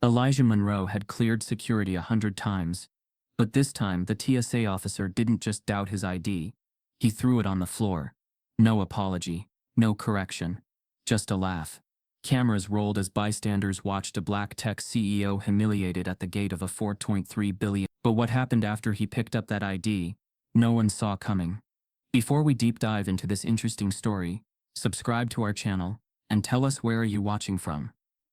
Elijah Monroe had cleared security 100 times, but this time the TSA officer didn't just doubt his ID, he threw it on the floor. No apology, no correction, just a laugh. Cameras rolled as bystanders watched a black tech CEO humiliated at the gate of a $4.3 billion. But what happened after he picked up that ID, no one saw coming. Before we deep dive into this interesting story, subscribe to our channel, and tell us where are you watching from.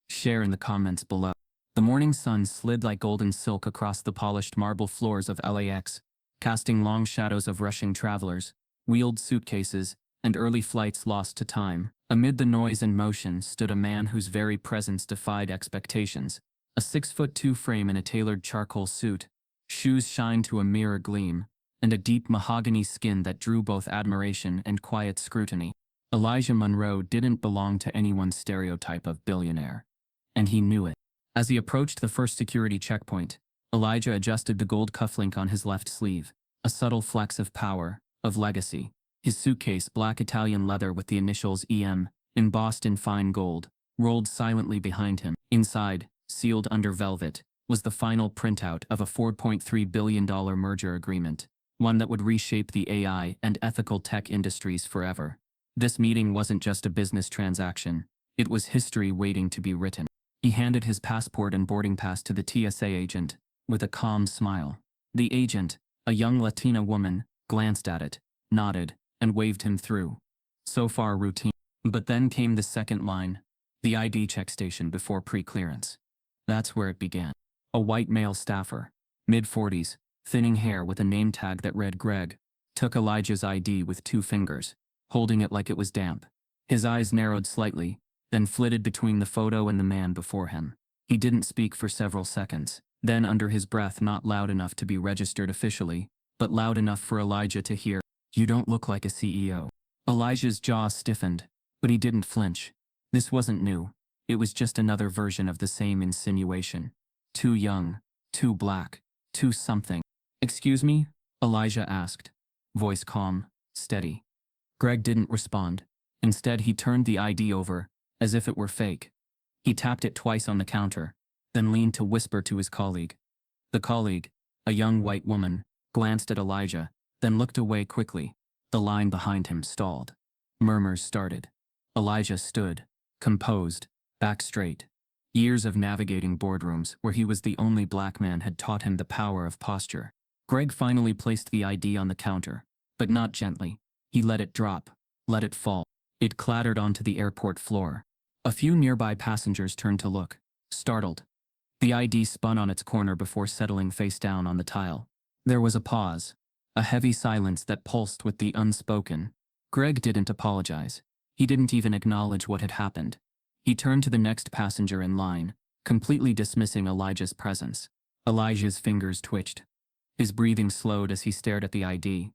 Share in the comments below. The morning sun slid like golden silk across the polished marble floors of LAX, casting long shadows of rushing travelers, wheeled suitcases, and early flights lost to time. Amid the noise and motion stood a man whose very presence defied expectations, a 6'2" frame in a tailored charcoal suit, shoes shined to a mirror gleam, and a deep mahogany skin that drew both admiration and quiet scrutiny. Elijah Monroe didn't belong to anyone's stereotype of billionaire, and he knew it. As he approached the first security checkpoint, Elijah adjusted the gold cufflink on his left sleeve, a subtle flex of power, of legacy. His suitcase, black Italian leather with the initials EM, embossed in fine gold, rolled silently behind him. Inside, sealed under velvet, was the final printout of a $4.3 billion merger agreement, one that would reshape the AI and ethical tech industries forever. This meeting wasn't just a business transaction, it was history waiting to be written. He handed his passport and boarding pass to the TSA agent, with a calm smile. The agent, a young Latina woman, glanced at it, nodded, and waved him through. So far routine. But then came the second line, the ID check station before pre-clearance. That's where it began. A white male staffer, mid-40s, thinning hair with a name tag that read Greg, took Elijah's ID with 2 fingers, holding it like it was damp. His eyes narrowed slightly, then flitted between the photo and the man before him. He didn't speak for several seconds, then under his breath, not loud enough to be registered officially, but loud enough for Elijah to hear, "You don't look like a CEO." Elijah's jaw stiffened, but he didn't flinch. This wasn't new. It was just another version of the same insinuation. Too young, too black, too something. "Excuse me?" Elijah asked, voice calm, steady. Greg didn't respond. Instead, he turned the ID over, as if it were fake. He tapped it twice on the counter, then leaned to whisper to his colleague. The colleague, a young white woman, glanced at Elijah, then looked away quickly. The line behind him stalled. Murmurs started. Elijah stood, composed, back straight. Years of navigating boardrooms where he was the only black man had taught him the power of posture. Greg finally placed the ID on the counter, but not gently. He let it drop, let it fall. It clattered onto the airport floor. A few nearby passengers turned to look, startled. The ID spun on its corner before settling face down on the tile. There was a pause, a heavy silence that pulsed with the unspoken. Greg didn't apologize. He didn't even acknowledge what had happened. He turned to the next passenger in line, completely dismissing Elijah's presence. Elijah's fingers twitched. His breathing slowed as he stared at the ID.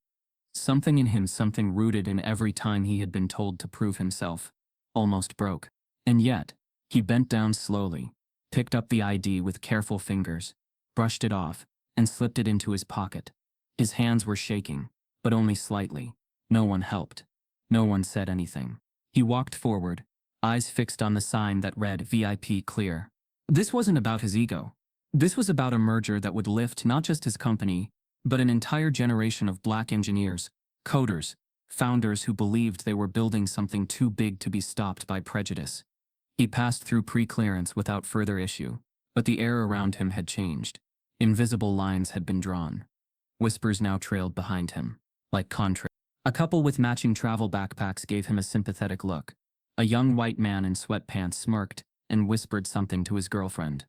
Something in him, something rooted in every time he had been told to prove himself, almost broke. And yet, he bent down slowly, picked up the ID with careful fingers, brushed it off, and slipped it into his pocket. His hands were shaking, but only slightly. No one helped. No one said anything. He walked forward, eyes fixed on the sign that read VIP Clear. This wasn't about his ego. This was about a merger that would lift not just his company, but an entire generation of black engineers, coders, founders who believed they were building something too big to be stopped by prejudice. He passed through pre-clearance without further issue, but the air around him had changed. Invisible lines had been drawn. Whispers now trailed behind him, like contrails. A couple with matching travel backpacks gave him a sympathetic look. A young white man in sweatpants smirked and whispered something to his girlfriend.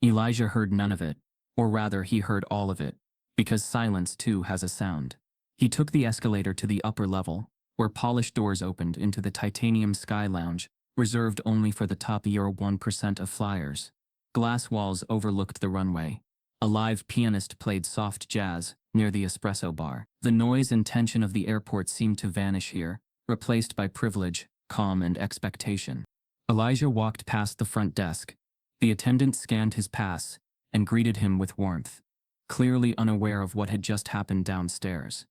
Elijah heard none of it, or rather he heard all of it, because silence too has a sound. He took the escalator to the upper level, where polished doors opened into the titanium sky lounge, reserved only for the top 1% of flyers. Glass walls overlooked the runway. A live pianist played soft jazz near the espresso bar. The noise and tension of the airport seemed to vanish here, replaced by privilege, calm, and expectation. Elijah walked past the front desk. The attendant scanned his pass and greeted him with warmth, clearly unaware of what had just happened downstairs,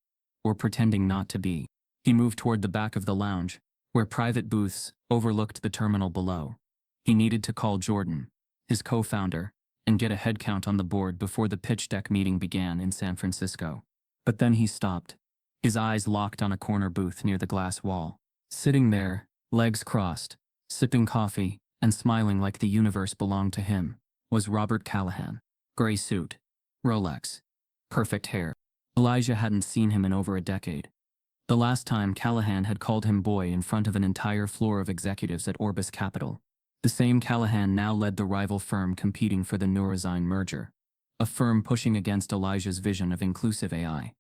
or pretending not to be. He moved toward the back of the lounge, where private booths overlooked the terminal below. He needed to call Jordan, his co-founder, and get a headcount on the board before the pitch deck meeting began in San Francisco. But then he stopped. His eyes locked on a corner booth near the glass wall. Sitting there, legs crossed, sipping coffee, and smiling like the universe belonged to him, was Robert Callahan. Gray suit, Rolex, perfect hair. Elijah hadn't seen him in over a decade. The last time Callahan had called him boy in front of an entire floor of executives at Orbis Capital. The same Callahan now led the rival firm competing for the Neurozyme merger, a firm pushing against Elijah's vision of inclusive AI.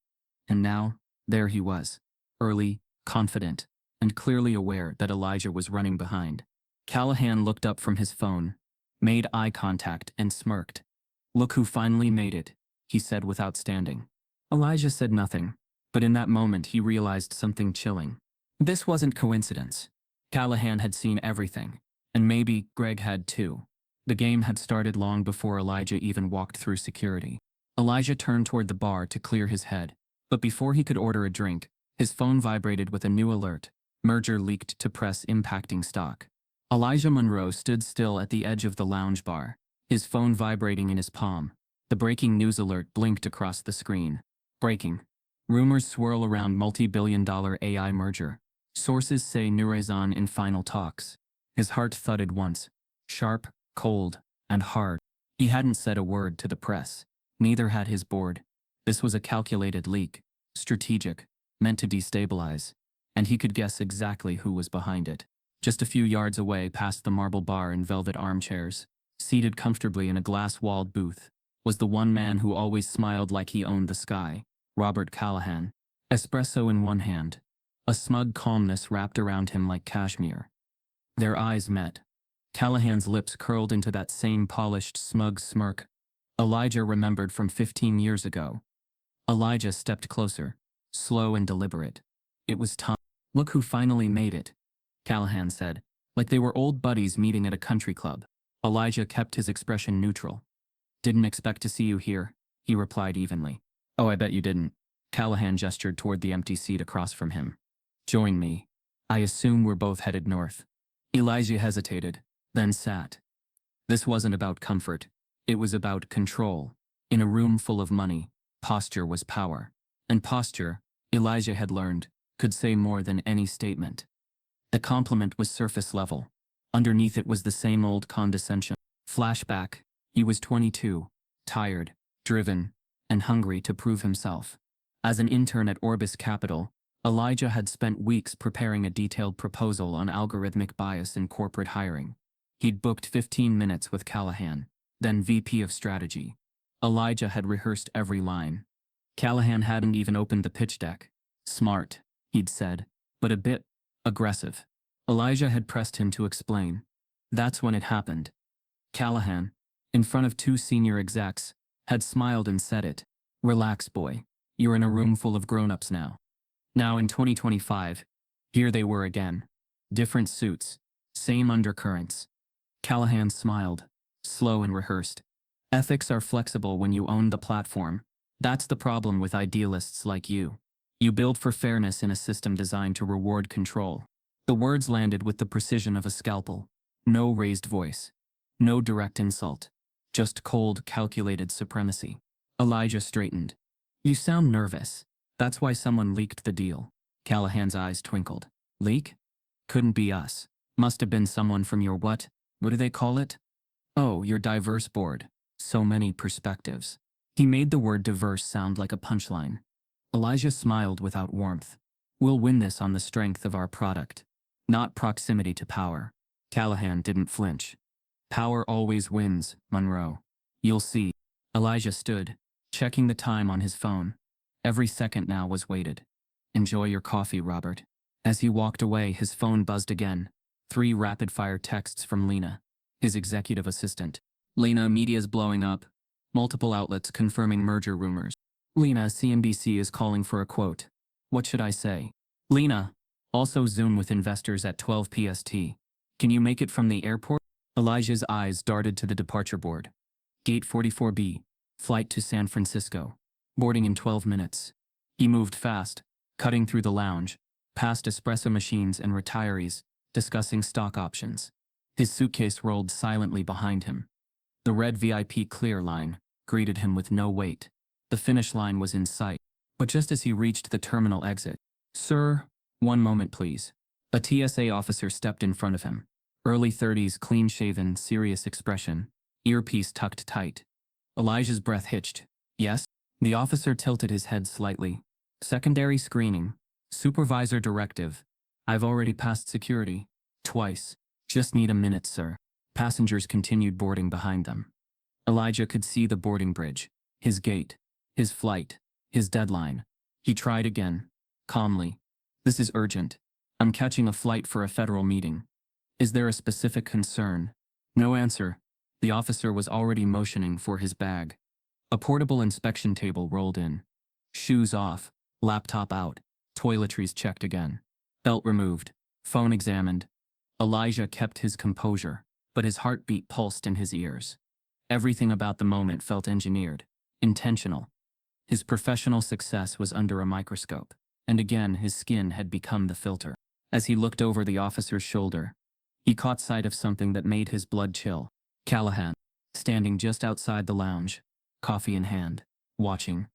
And now, there he was, early, confident, and clearly aware that Elijah was running behind. Callahan looked up from his phone, made eye contact, and smirked. "Look who finally made it," he said without standing. Elijah said nothing, but in that moment he realized something chilling. This wasn't coincidence. Callahan had seen everything, and maybe Greg had too. The game had started long before Elijah even walked through security. Elijah turned toward the bar to clear his head, but before he could order a drink, his phone vibrated with a new alert. Merger leaked to press impacting stock. Elijah Monroe stood still at the edge of the lounge bar, his phone vibrating in his palm. The breaking news alert blinked across the screen. Breaking. Rumors swirl around multi-billion-dollar AI merger. Sources say Neurozyme in final talks. His heart thudded once. Sharp, cold, and hard. He hadn't said a word to the press. Neither had his board. This was a calculated leak. Strategic. Meant to destabilize. And he could guess exactly who was behind it. Just a few yards away past the marble bar and velvet armchairs, seated comfortably in a glass-walled booth, was the one man who always smiled like he owned the sky. Robert Callahan. Espresso in one hand. A smug calmness wrapped around him like cashmere. Their eyes met. Callahan's lips curled into that same polished, smug smirk Elijah remembered from 15 years ago. Elijah stepped closer, slow and deliberate. "It was time. Look who finally made it," Callahan said, like they were old buddies meeting at a country club. Elijah kept his expression neutral. "Didn't expect to see you here," he replied evenly. "Oh, I bet you didn't." Callahan gestured toward the empty seat across from him. "Join me. I assume we're both headed north." Elijah hesitated, then sat. This wasn't about comfort. It was about control. In a room full of money, posture was power. And posture, Elijah had learned, could say more than any statement. The compliment was surface level. Underneath it was the same old condescension. Flashback. He was 22, tired, driven, and hungry to prove himself. As an intern at Orbis Capital, Elijah had spent weeks preparing a detailed proposal on algorithmic bias in corporate hiring. He'd booked 15 minutes with Callahan, then VP of Strategy. Elijah had rehearsed every line. Callahan hadn't even opened the pitch deck. "Smart," he'd said, but a bit aggressive. Elijah had pressed him to explain. That's when it happened. Callahan, in front of two senior execs, had smiled and said it. "Relax, boy. You're in a room full of grown-ups now." Now in 2025, here they were again. Different suits, same undercurrents. Callahan smiled, slow and rehearsed. "Ethics are flexible when you own the platform. That's the problem with idealists like you. You build for fairness in a system designed to reward control." The words landed with the precision of a scalpel. No raised voice. No direct insult. Just cold, calculated supremacy. Elijah straightened. "You sound nervous. That's why someone leaked the deal." Callahan's eyes twinkled. "Leak? Couldn't be us. Must have been someone from your what do they call it? Oh, your diverse board. So many perspectives." He made the word diverse sound like a punchline. Elijah smiled without warmth. "We'll win this on the strength of our product, not proximity to power." Callahan didn't flinch. "Power always wins, Monroe. You'll see." Elijah stood, checking the time on his phone. Every second now was weighted. "Enjoy your coffee, Robert." As he walked away, his phone buzzed again. 3 rapid-fire texts from Lena, his executive assistant. "Lena, media's blowing up. Multiple outlets confirming merger rumors." "Lena, CNBC is calling for a quote. What should I say?" "Lena, also Zoom with investors at 12 PST. Can you make it from the airport?" Elijah's eyes darted to the departure board. Gate 44B, flight to San Francisco. Boarding in 12 minutes. He moved fast, cutting through the lounge, past espresso machines and retirees, discussing stock options. His suitcase rolled silently behind him. The red VIP clear line greeted him with no wait. The finish line was in sight. But just as he reached the terminal exit, "Sir, one moment please." A TSA officer stepped in front of him. Early 30s, clean-shaven, serious expression, earpiece tucked tight. Elijah's breath hitched. "Yes?" The officer tilted his head slightly. "Secondary screening. Supervisor directive. I've already passed security. Twice. Just need a minute, sir." Passengers continued boarding behind them. Elijah could see the boarding bridge, his gate, his flight, his deadline. He tried again, calmly. "This is urgent. I'm catching a flight for a federal meeting. Is there a specific concern?" No answer. The officer was already motioning for his bag. A portable inspection table rolled in. Shoes off, laptop out, toiletries checked again. Belt removed, phone examined. Elijah kept his composure, but his heartbeat pulsed in his ears. Everything about the moment felt engineered, intentional. His professional success was under a microscope, and again his skin had become the filter. As he looked over the officer's shoulder, he caught sight of something that made his blood chill. Callahan, standing just outside the lounge, coffee in hand, watching,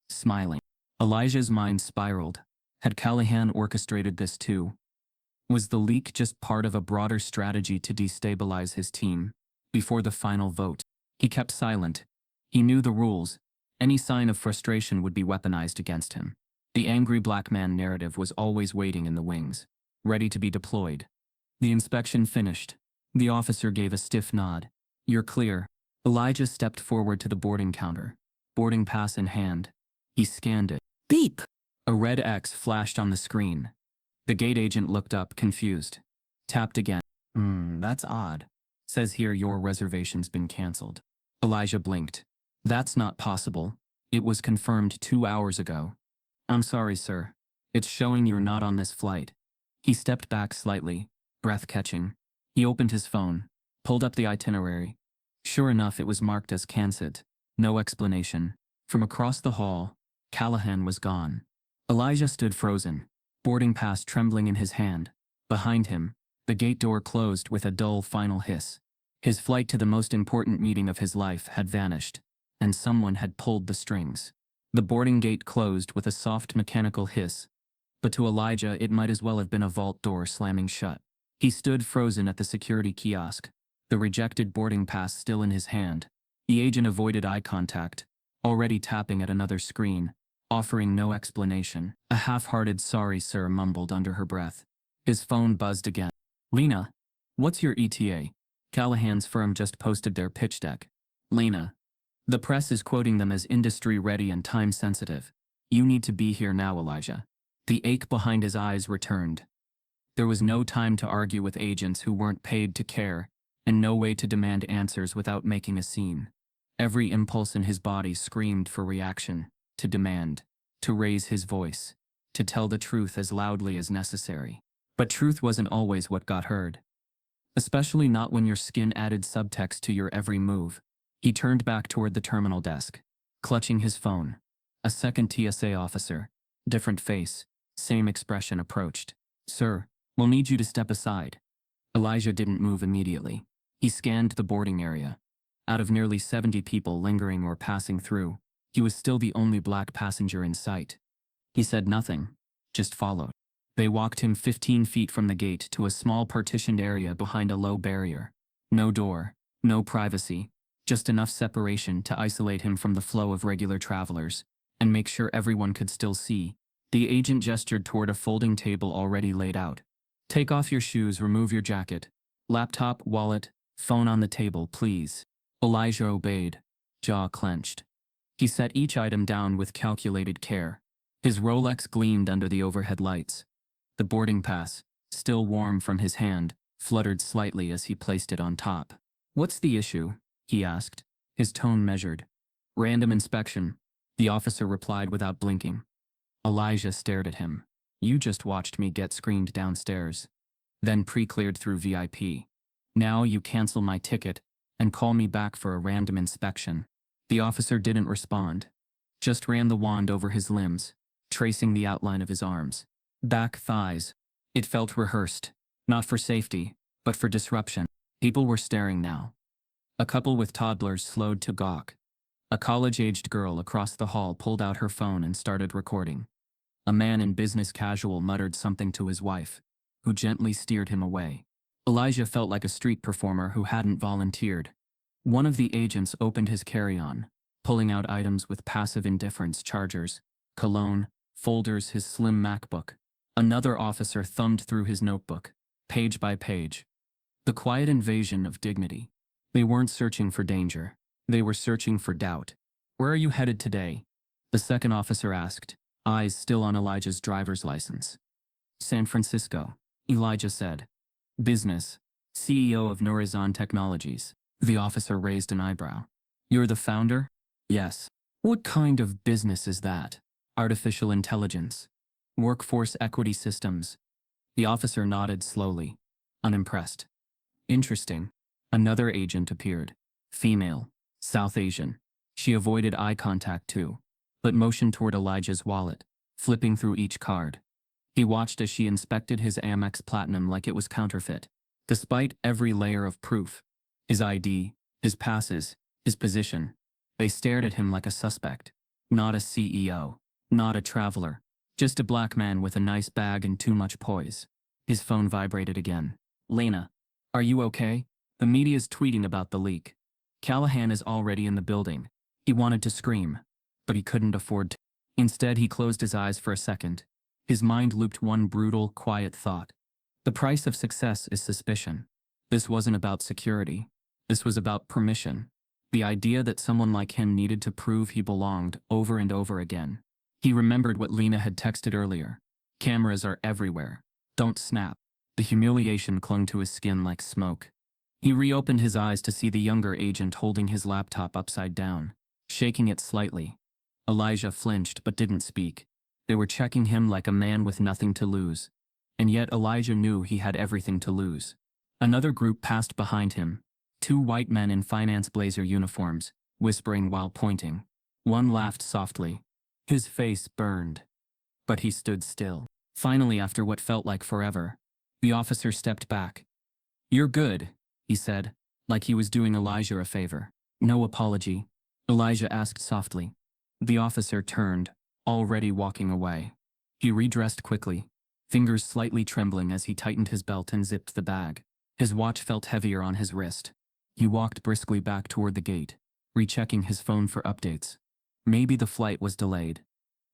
smiling. Elijah's mind spiraled. Had Callahan orchestrated this too? Was the leak just part of a broader strategy to destabilize his team? Before the final vote, he kept silent. He knew the rules. Any sign of frustration would be weaponized against him. The angry black man narrative was always waiting in the wings, ready to be deployed. The inspection finished. The officer gave a stiff nod. "You're clear." Elijah stepped forward to the boarding counter, boarding pass in hand. He scanned it. Beep! A red X flashed on the screen. The gate agent looked up, confused. Tapped again. That's odd. Says here your reservation's been canceled." Elijah blinked. "That's not possible. It was confirmed 2 hours ago." "I'm sorry, sir. It's showing you're not on this flight." He stepped back slightly, breath catching. He opened his phone, pulled up the itinerary. Sure enough, it was marked as cancelled. No explanation. From across the hall, Callahan was gone. Elijah stood frozen, boarding pass trembling in his hand. Behind him, the gate door closed with a dull final hiss. His flight to the most important meeting of his life had vanished, and someone had pulled the strings. The boarding gate closed with a soft mechanical hiss, but to Elijah it might as well have been a vault door slamming shut. He stood frozen at the security kiosk, the rejected boarding pass still in his hand. The agent avoided eye contact, already tapping at another screen, offering no explanation. A half-hearted "sorry sir" mumbled under her breath. His phone buzzed again. "Lena, what's your ETA? Callahan's firm just posted their pitch deck." "Lena. The press is quoting them as industry-ready and time-sensitive. You need to be here now, Elijah." The ache behind his eyes returned. There was no time to argue with agents who weren't paid to care, and no way to demand answers without making a scene. Every impulse in his body screamed for reaction, to demand, to raise his voice, to tell the truth as loudly as necessary. But truth wasn't always what got heard. Especially not when your skin added subtext to your every move. He turned back toward the terminal desk, clutching his phone. A second TSA officer, different face, same expression, approached. "Sir, we'll need you to step aside." Elijah didn't move immediately. He scanned the boarding area. Out of nearly 70 people lingering or passing through, he was still the only black passenger in sight. He said nothing, just followed. They walked him 15 feet from the gate to a small partitioned area behind a low barrier. No door, no privacy, just enough separation to isolate him from the flow of regular travelers, and make sure everyone could still see. The agent gestured toward a folding table already laid out. "Take off your shoes, remove your jacket. Laptop, wallet, phone on the table, please." Elijah obeyed, jaw clenched. He set each item down with calculated care. His Rolex gleamed under the overhead lights. The boarding pass, still warm from his hand, fluttered slightly as he placed it on top. "What's the issue?" he asked, his tone measured. "Random inspection," the officer replied without blinking. Elijah stared at him. "You just watched me get screened downstairs, then pre-cleared through VIP. Now you cancel my ticket and call me back for a random inspection." The officer didn't respond, just ran the wand over his limbs, tracing the outline of his arms, back, thighs. It felt rehearsed, not for safety, but for disruption. People were staring now. A couple with toddlers slowed to gawk. A college-aged girl across the hall pulled out her phone and started recording. A man in business casual muttered something to his wife, who gently steered him away. Elijah felt like a street performer who hadn't volunteered. One of the agents opened his carry-on, pulling out items with passive indifference: chargers, cologne, folders, his slim MacBook. Another officer thumbed through his notebook, page by page. The quiet invasion of dignity. They weren't searching for danger. They were searching for doubt. "Where are you headed today?" the second officer asked, eyes still on Elijah's driver's license. "San Francisco," Elijah said. "Business. CEO of Norizon Technologies." The officer raised an eyebrow. "You're the founder?" "Yes." "What kind of business is that?" "Artificial intelligence. Workforce equity systems." The officer nodded slowly, unimpressed. "Interesting." Another agent appeared. Female. South Asian. She avoided eye contact too, but motioned toward Elijah's wallet, flipping through each card. He watched as she inspected his Amex Platinum like it was counterfeit, despite every layer of proof. His ID, his passes, his position. They stared at him like a suspect. Not a CEO. Not a traveler. Just a black man with a nice bag and too much poise. His phone vibrated again. "Lena, are you okay? The media's tweeting about the leak. Callahan is already in the building." He wanted to scream, but he couldn't afford to. Instead, he closed his eyes for a second. His mind looped one brutal, quiet thought. The price of success is suspicion. This wasn't about security. This was about permission. The idea that someone like him needed to prove he belonged over and over again. He remembered what Lena had texted earlier. "Cameras are everywhere. Don't snap." The humiliation clung to his skin like smoke. He reopened his eyes to see the younger agent holding his laptop upside down, shaking it slightly. Elijah flinched but didn't speak. They were checking him like a man with nothing to lose. And yet Elijah knew he had everything to lose. Another group passed behind him. Two white men in finance blazer uniforms, whispering while pointing. One laughed softly. His face burned. But he stood still. Finally, after what felt like forever, the officer stepped back. "You're good," he said, like he was doing Elijah a favor. "No apology," Elijah asked softly. The officer turned, already walking away. He redressed quickly, fingers slightly trembling as he tightened his belt and zipped the bag. His watch felt heavier on his wrist. He walked briskly back toward the gate, rechecking his phone for updates. Maybe the flight was delayed.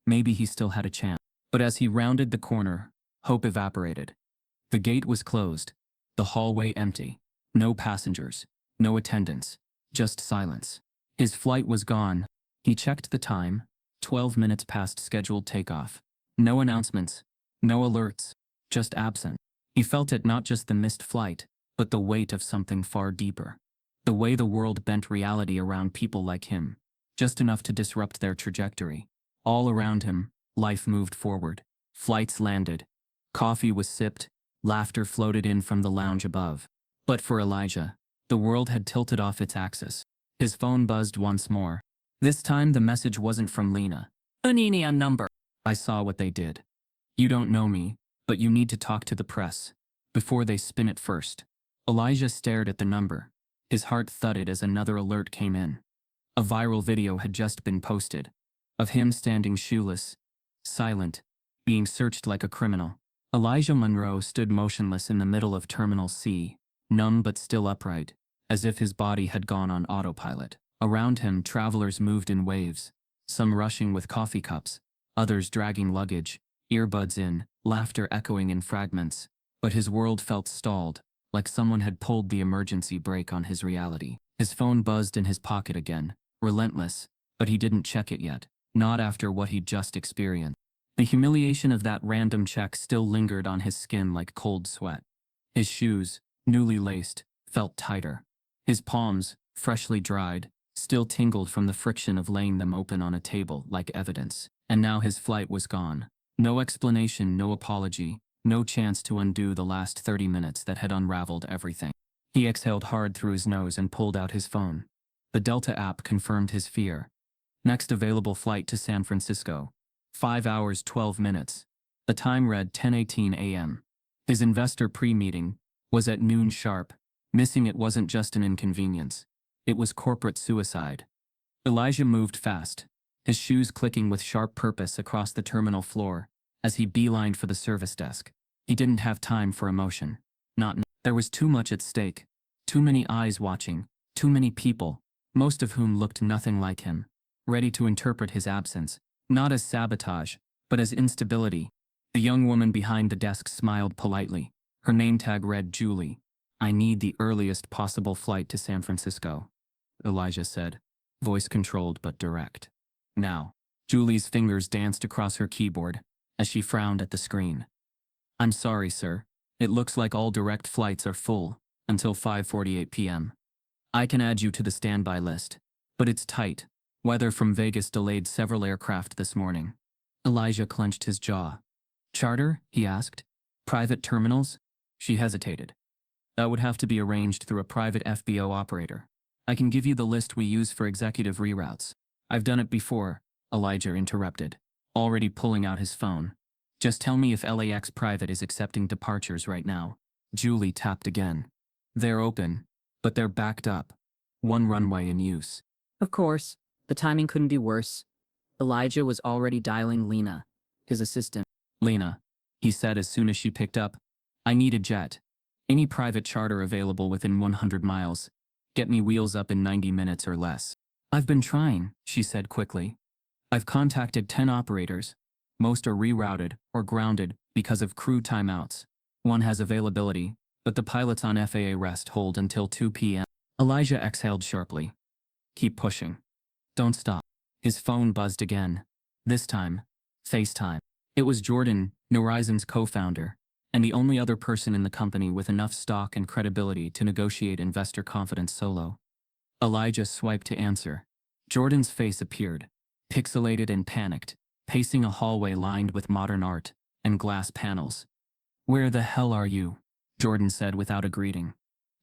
Maybe he still had a chance. But as he rounded the corner, hope evaporated. The gate was closed, the hallway empty. No passengers, no attendants, just silence. His flight was gone. He checked the time, 12 minutes past scheduled takeoff. No announcements, no alerts, just absent. He felt it, not just the missed flight, but the weight of something far deeper. The way the world bent reality around people like him, just enough to disrupt their trajectory. All around him, life moved forward. Flights landed. Coffee was sipped. Laughter floated in from the lounge above. But for Elijah, the world had tilted off its axis. His phone buzzed once more. This time the message wasn't from Lena. "Anini on number." "I saw what they did. You don't know me, but you need to talk to the press. Before they spin it first." Elijah stared at the number. His heart thudded as another alert came in. A viral video had just been posted, of him standing shoeless, silent, being searched like a criminal. Elijah Monroe stood motionless in the middle of Terminal C, numb but still upright, as if his body had gone on autopilot. Around him, travelers moved in waves, some rushing with coffee cups, others dragging luggage, earbuds in, laughter echoing in fragments. But his world felt stalled, like someone had pulled the emergency brake on his reality. His phone buzzed in his pocket again, relentless, but he didn't check it yet, not after what he'd just experienced. The humiliation of that random check still lingered on his skin like cold sweat. His shoes, newly laced, felt tighter. His palms, freshly dried, still tingled from the friction of laying them open on a table like evidence. And now his flight was gone. No explanation, no apology, no chance to undo the last 30 minutes that had unraveled everything. He exhaled hard through his nose and pulled out his phone. The Delta app confirmed his fear. Next available flight to San Francisco. 5 hours 12 minutes. The time read 10:18 a.m. His investor pre-meeting was at noon sharp. Missing it wasn't just an inconvenience. It was corporate suicide. Elijah moved fast, his shoes clicking with sharp purpose across the terminal floor, as he beelined for the service desk. He didn't have time for emotion. There was too much at stake. Too many eyes watching, too many people, most of whom looked nothing like him, ready to interpret his absence, not as sabotage, but as instability. The young woman behind the desk smiled politely. Her name tag read Julie. "I need the earliest possible flight to San Francisco," Elijah said, voice controlled but direct. "Now." Julie's fingers danced across her keyboard as she frowned at the screen. "I'm sorry, sir. It looks like all direct flights are full until 5:48 p.m. I can add you to the standby list, but it's tight. Weather from Vegas delayed several aircraft this morning." Elijah clenched his jaw. "Charter?" he asked. "Private terminals?" She hesitated. "That would have to be arranged through a private FBO operator. I can give you the list we use for executive reroutes." "I've done it before," Elijah interrupted, already pulling out his phone. "Just tell me if LAX Private is accepting departures right now." Julie tapped again. "They're open, but they're backed up. One runway in use." Of course, the timing couldn't be worse. Elijah was already dialing Lena, his assistant. "Lena," he said as soon as she picked up, "I need a jet. Any private charter available within 100 miles. Get me wheels up in 90 minutes or less." "I've been trying," she said quickly. "I've contacted 10 operators. Most are rerouted or grounded because of crew timeouts. One has availability, but the pilot's on FAA rest hold until 2 p.m. Elijah exhaled sharply. "Keep pushing. Don't stop." His phone buzzed again. This time, FaceTime. It was Jordan, Horizon's co-founder, and the only other person in the company with enough stock and credibility to negotiate investor confidence solo. Elijah swiped to answer. Jordan's face appeared, pixelated and panicked, pacing a hallway lined with modern art and glass panels. "Where the hell are you?" Jordan said without a greeting.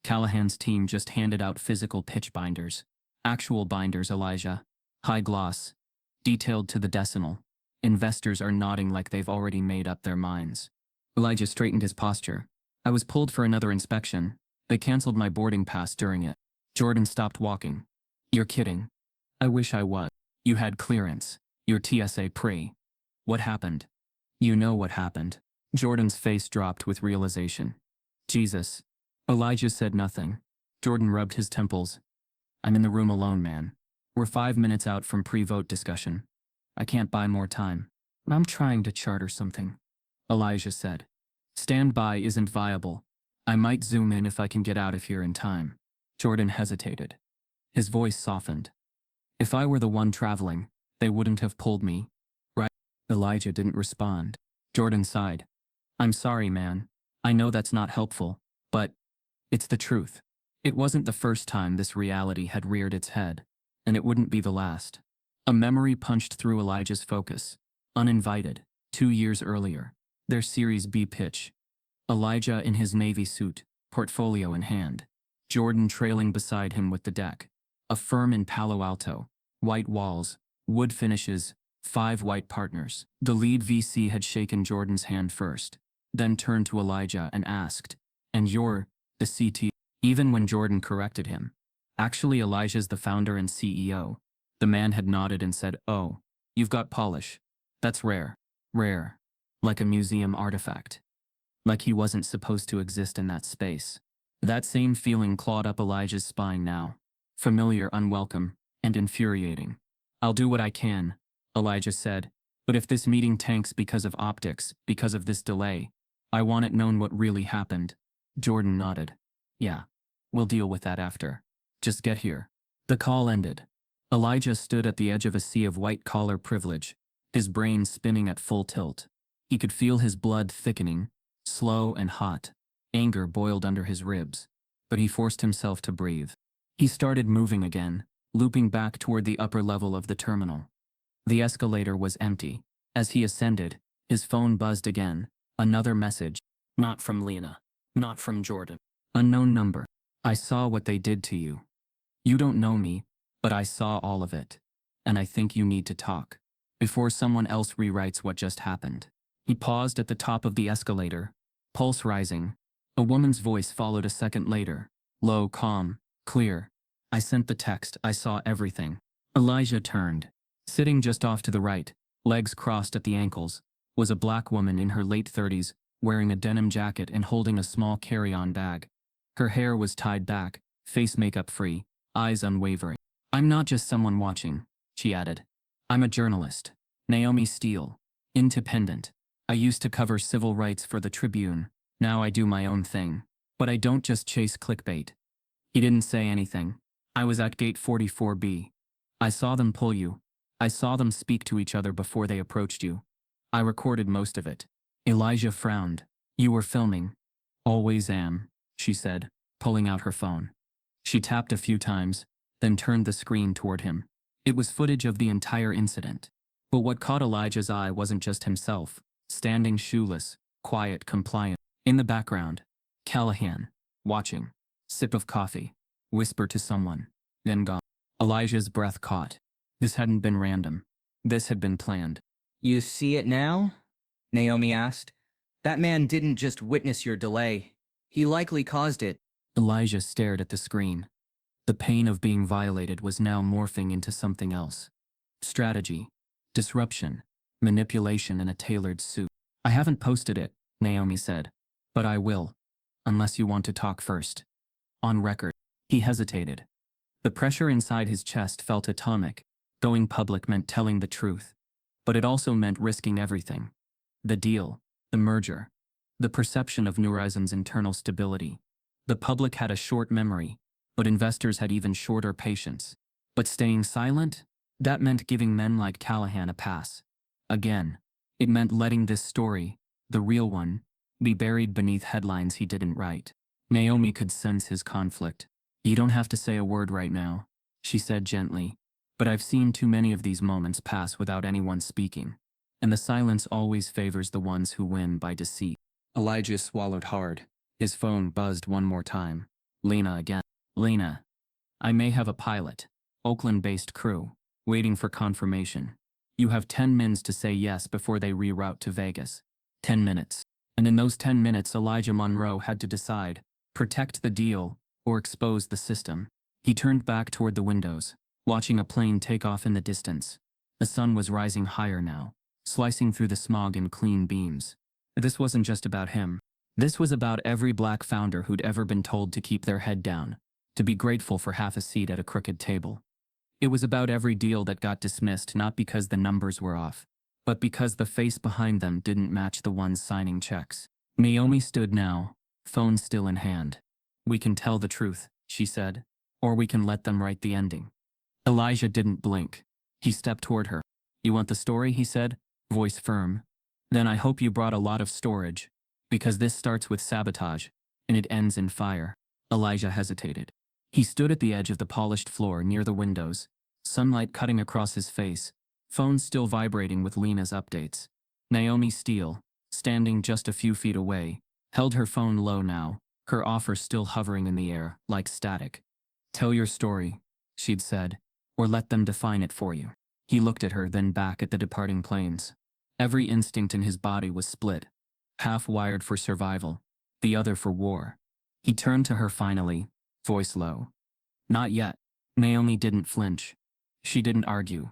"Callahan's team just handed out physical pitch binders. Actual binders, Elijah. High gloss. Detailed to the decimal. Investors are nodding like they've already made up their minds." Elijah straightened his posture. "I was pulled for another inspection. They canceled my boarding pass during it." Jordan stopped walking. "You're kidding." "I wish I was." "You had clearance. Your TSA pre. What happened?" "You know what happened." Jordan's face dropped with realization. "Jesus." Elijah said nothing. Jordan rubbed his temples. "I'm in the room alone, man. We're 5 minutes out from pre-vote discussion. I can't buy more time." "I'm trying to charter something," Elijah said. "Standby isn't viable. I might zoom in if I can get out of here in time." Jordan hesitated. His voice softened. "If I were the one traveling, they wouldn't have pulled me, right?" Elijah didn't respond. Jordan sighed. "I'm sorry, man. I know that's not helpful, but it's the truth. It wasn't the first time this reality had reared its head, and it wouldn't be the last." A memory punched through Elijah's focus. Uninvited, 2 years earlier, their Series B pitch. Elijah in his Navy suit, portfolio in hand. Jordan trailing beside him with the deck. A firm in Palo Alto. White walls, wood finishes, 5 white partners. The lead VC had shaken Jordan's hand first, then turned to Elijah and asked, "And you're the CT?" Even when Jordan corrected him. "Actually, Elijah's the founder and CEO. The man had nodded and said, "Oh, you've got polish. That's rare. Rare. Like a museum artifact. Like he wasn't supposed to exist in that space." That same feeling clawed up Elijah's spine now. Familiar, unwelcome, and infuriating. "I'll do what I can," Elijah said, "but if this meeting tanks because of optics, because of this delay, I want it known what really happened." Jordan nodded. "Yeah, we'll deal with that after. Just get here." The call ended. Elijah stood at the edge of a sea of white-collar privilege, his brain spinning at full tilt. He could feel his blood thickening, slow and hot. Anger boiled under his ribs, but he forced himself to breathe. He started moving again, looping back toward the upper level of the terminal. The escalator was empty. As he ascended, his phone buzzed again. Another message. Not from Lena. Not from Jordan. Unknown number. "I saw what they did to you. You don't know me, but I saw all of it. And I think you need to talk. Before someone else rewrites what just happened." He paused at the top of the escalator, pulse rising. A woman's voice followed a second later. Low, calm, clear. I sent the text, I saw everything. Elijah turned. Sitting just off to the right, legs crossed at the ankles, was a black woman in her late 30s, wearing a denim jacket and holding a small carry-on bag. Her hair was tied back, face makeup free, eyes unwavering. "I'm not just someone watching," she added. "I'm a journalist. Naomi Steele. Independent. I used to cover civil rights for the Tribune. Now I do my own thing. But I don't just chase clickbait." He didn't say anything. "I was at gate 44B. I saw them pull you. I saw them speak to each other before they approached you. I recorded most of it." Elijah frowned. "You were filming." "Always am," she said, pulling out her phone. She tapped a few times, then turned the screen toward him. It was footage of the entire incident. But what caught Elijah's eye wasn't just himself, standing shoeless, quiet, compliant. In the background, Callahan, watching, sip of coffee, whisper to someone, then gone. Elijah's breath caught. This hadn't been random. This had been planned. "You see it now?" Naomi asked. "That man didn't just witness your delay. He likely caused it." Elijah stared at the screen. The pain of being violated was now morphing into something else. Strategy, disruption, manipulation in a tailored suit. "I haven't posted it," Naomi said. "But I will. Unless you want to talk first." "On record." He hesitated. The pressure inside his chest felt atomic. Going public meant telling the truth. But it also meant risking everything. The deal, the merger, the perception of Neurism's internal stability. The public had a short memory, but investors had even shorter patience. But staying silent? That meant giving men like Callahan a pass. Again, it meant letting this story, the real one, be buried beneath headlines he didn't write. Naomi could sense his conflict. "You don't have to say a word right now," she said gently. "But I've seen too many of these moments pass without anyone speaking. And the silence always favors the ones who win by deceit." Elijah swallowed hard. His phone buzzed one more time. Lena again. "Lena. I may have a pilot, Oakland-based crew, waiting for confirmation. You have 10 minutes to say yes before they reroute to Vegas. 10 minutes. And in those 10 minutes, Elijah Monroe had to decide, protect the deal or expose the system. He turned back toward the windows, watching a plane take off in the distance. The sun was rising higher now, slicing through the smog in clean beams. This wasn't just about him. This was about every black founder who'd ever been told to keep their head down, to be grateful for half a seat at a crooked table. It was about every deal that got dismissed not because the numbers were off, but because the face behind them didn't match the ones signing checks. Naomi stood now, phone still in hand. "We can tell the truth," she said, "or we can let them write the ending." Elijah didn't blink. He stepped toward her. "You want the story?" he said, voice firm. "Then I hope you brought a lot of storage, because this starts with sabotage, and it ends in fire." Elijah hesitated. He stood at the edge of the polished floor near the windows, sunlight cutting across his face, phone still vibrating with Lena's updates. Naomi Steele, standing just a few feet away, held her phone low now, her offer still hovering in the air, like static. "Tell your story," she'd said, "or let them define it for you." He looked at her, then back at the departing planes. Every instinct in his body was split, half wired for survival, the other for war. He turned to her finally, voice low. "Not yet." Naomi didn't flinch. She didn't argue.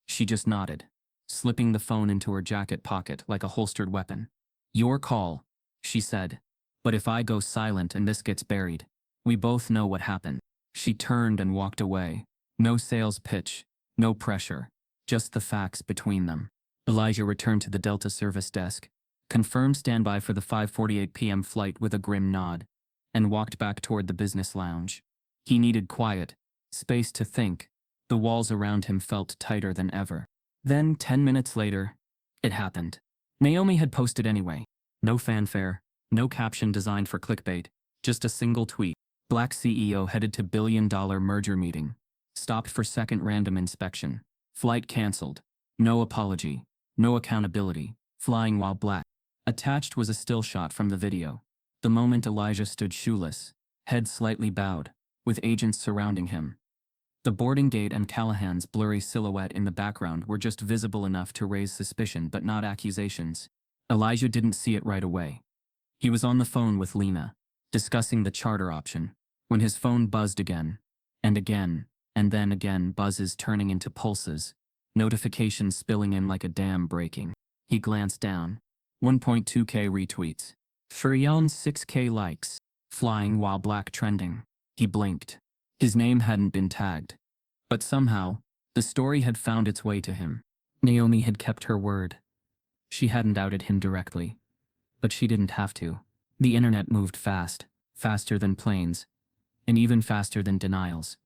She just nodded, slipping the phone into her jacket pocket like a holstered weapon. "Your call," she said. "But if I go silent and this gets buried, we both know what happened." She turned and walked away. No sales pitch, no pressure, just the facts between them. Elijah returned to the Delta service desk, confirmed standby for the 5:48 p.m. flight with a grim nod, and walked back toward the business lounge. He needed quiet, space to think. The walls around him felt tighter than ever. Then, 10 minutes later, it happened. Naomi had posted anyway. No fanfare, no caption designed for clickbait, just a single tweet. Black CEO headed to billion-dollar merger meeting. Stopped for second random inspection. Flight canceled. No apology. No accountability. Flying while black. Attached was a still shot from the video. The moment Elijah stood shoeless, head slightly bowed, with agents surrounding him. The boarding gate and Callahan's blurry silhouette in the background were just visible enough to raise suspicion but not accusations. Elijah didn't see it right away. He was on the phone with Lena, discussing the charter option, when his phone buzzed again. And again, and then again, buzzes turning into pulses, notifications spilling in like a dam breaking. He glanced down. 1.2K retweets. Furion's 6K likes. Flying while black trending. He blinked. His name hadn't been tagged. But somehow, the story had found its way to him. Naomi had kept her word. She hadn't outed him directly. But she didn't have to. The internet moved fast, faster than planes, and even faster than denials.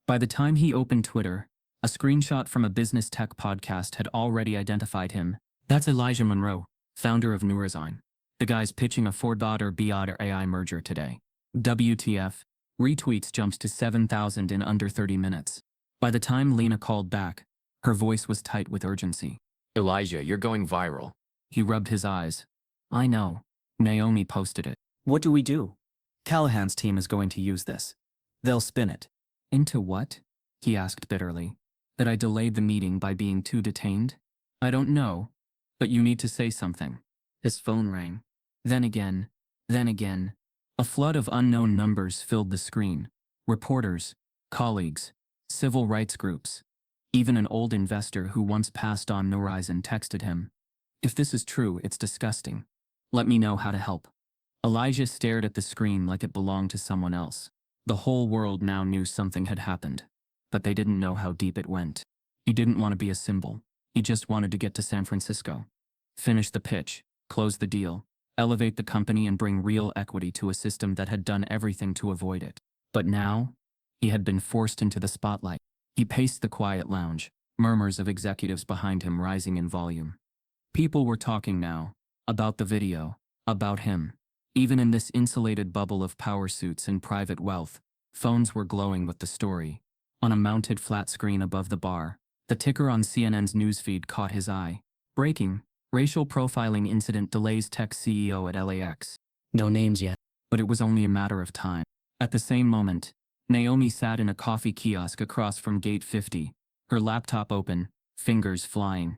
By the time he opened Twitter, a screenshot from a business tech podcast had already identified him. That's Elijah Monroe, founder of Neurozyme. The guy's pitching a $4 AI merger today. WTF? Retweets jumped to 7,000 in under 30 minutes. By the time Lena called back, her voice was tight with urgency. Elijah, you're going viral. He rubbed his eyes. I know. Naomi posted it. What do we do? Callahan's team is going to use this. They'll spin it. Into what? He asked bitterly. That I delayed the meeting by being too detained? I don't know. But you need to say something. His phone rang. Then again. A flood of unknown numbers filled the screen. Reporters, colleagues, civil rights groups. Even an old investor who once passed on Neurozyme texted him. If this is true, it's disgusting. Let me know how to help. Elijah stared at the screen like it belonged to someone else. The whole world now knew something had happened, but they didn't know how deep it went. He didn't want to be a symbol. He just wanted to get to San Francisco. Finish the pitch, close the deal, elevate the company and bring real equity to a system that had done everything to avoid it. But now, he had been forced into the spotlight. He paced the quiet lounge, murmurs of executives behind him rising in volume. People were talking now, about the video, about him. Even in this insulated bubble of power suits and private wealth, phones were glowing with the story. On a mounted flat screen above the bar, the ticker on CNN's newsfeed caught his eye. Breaking, racial profiling incident delays tech CEO at LAX. No names yet. But it was only a matter of time. At the same moment, Naomi sat in a coffee kiosk across from Gate 50, her laptop open, fingers flying.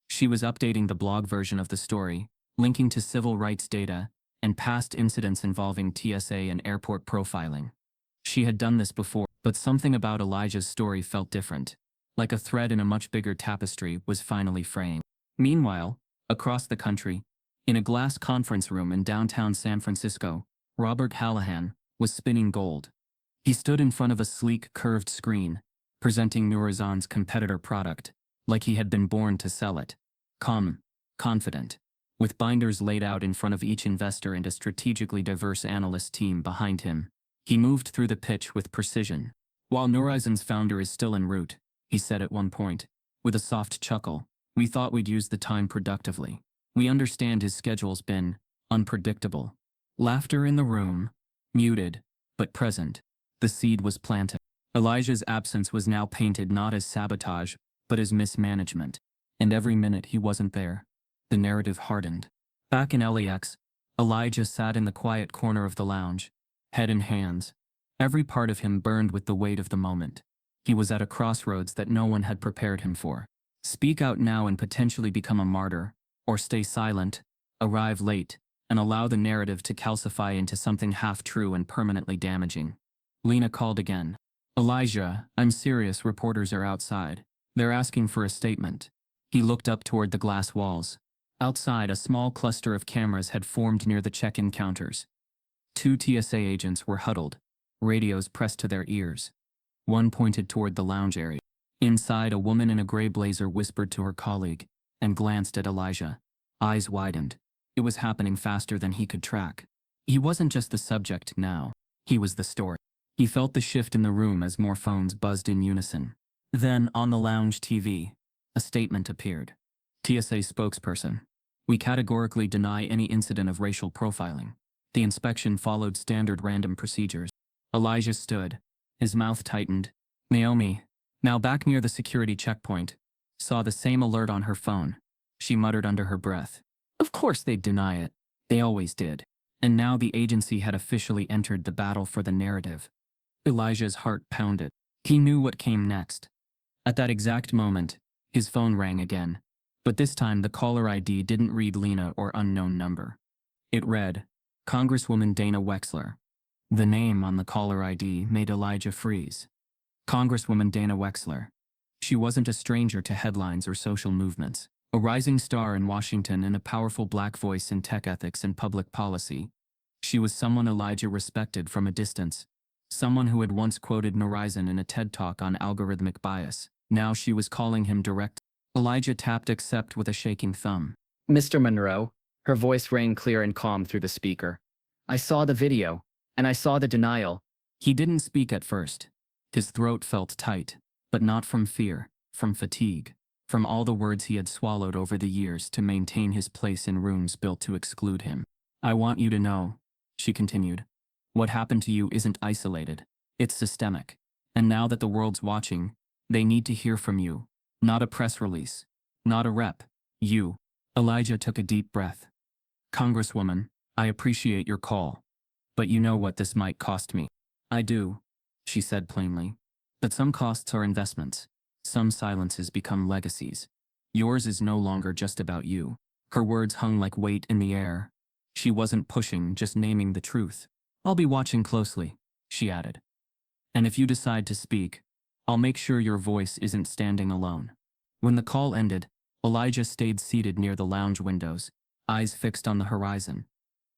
She was updating the blog version of the story, linking to civil rights data, and past incidents involving TSA and airport profiling. She had done this before, but something about Elijah's story felt different. Like a thread in a much bigger tapestry was finally fraying. Meanwhile, across the country, in a glass conference room in downtown San Francisco, Robert Callahan was spinning gold. He stood in front of a sleek, curved screen, presenting Neurozyme's competitor product, like he had been born to sell it. Calm, confident, with binders laid out in front of each investor and a strategically diverse analyst team behind him. He moved through the pitch with precision. While Neurozyme's founder is still en route, he said at one point, with a soft chuckle, we thought we'd use the time productively. We understand his schedule's been unpredictable. Laughter in the room, muted, but present. The seed was planted. Elijah's absence was now painted not as sabotage, but as mismanagement. And every minute he wasn't there, the narrative hardened. Back in LAX, Elijah sat in the quiet corner of the lounge, head in hands. Every part of him burned with the weight of the moment. He was at a crossroads that no one had prepared him for. Speak out now and potentially become a martyr, or stay silent, arrive late, and allow the narrative to calcify into something half-true and permanently damaging. Lena called again. Elijah, I'm serious, reporters are outside. They're asking for a statement. He looked up toward the glass walls. Outside, a small cluster of cameras had formed near the check-in counters. 2 TSA agents were huddled, radios pressed to their ears. One pointed toward the lounge area. Inside, a woman in a gray blazer whispered to her colleague and glanced at Elijah. Eyes widened. It was happening faster than he could track. He wasn't just the subject now. He was the story. He felt the shift in the room as more phones buzzed in unison. Then, on the lounge TV, a statement appeared. TSA spokesperson. We categorically deny any incident of racial profiling. The inspection followed standard random procedures. Elijah stood. His mouth tightened. Naomi, now back near the security checkpoint, saw the same alert on her phone. She muttered under her breath. Of course they'd deny it. They always did. And now the agency had officially entered the battle for the narrative. Elijah's heart pounded. He knew what came next. At that exact moment, his phone rang again. But this time the caller ID didn't read Lena or unknown number. It read, Congresswoman Dana Wexler. The name on the caller ID made Elijah freeze. Congresswoman Dana Wexler. She wasn't a stranger to headlines or social movements. A rising star in Washington and a powerful black voice in tech ethics and public policy. She was someone Elijah respected from a distance. Someone who had once quoted Horizon in a TED Talk on algorithmic bias. Now she was calling him direct. Elijah tapped accept with a shaking thumb. Mr. Monroe, her voice rang clear and calm through the speaker. I saw the video, and I saw the denial. He didn't speak at first. His throat felt tight, but not from fear, from fatigue, from all the words he had swallowed over the years to maintain his place in rooms built to exclude him. I want you to know, she continued, what happened to you isn't isolated. It's systemic. And now that the world's watching, they need to hear from you. Not a press release. Not a rep. You. Elijah took a deep breath. Congresswoman, I appreciate your call. But you know what this might cost me. I do, she said plainly. But some costs are investments. Some silences become legacies. Yours is no longer just about you. Her words hung like weight in the air. She wasn't pushing, just naming the truth. I'll be watching closely, she added. And if you decide to speak, I'll make sure your voice isn't standing alone. When the call ended, Elijah stayed seated near the lounge windows, eyes fixed on the horizon.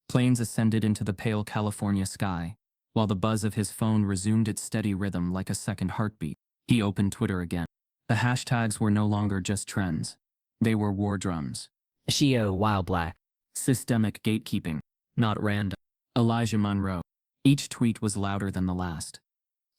Planes ascended into the pale California sky, while the buzz of his phone resumed its steady rhythm like a second heartbeat. He opened Twitter again. The hashtags were no longer just trends. They were war drums. Shio while black. Systemic gatekeeping, not random. Elijah Monroe. Each tweet was louder than the last.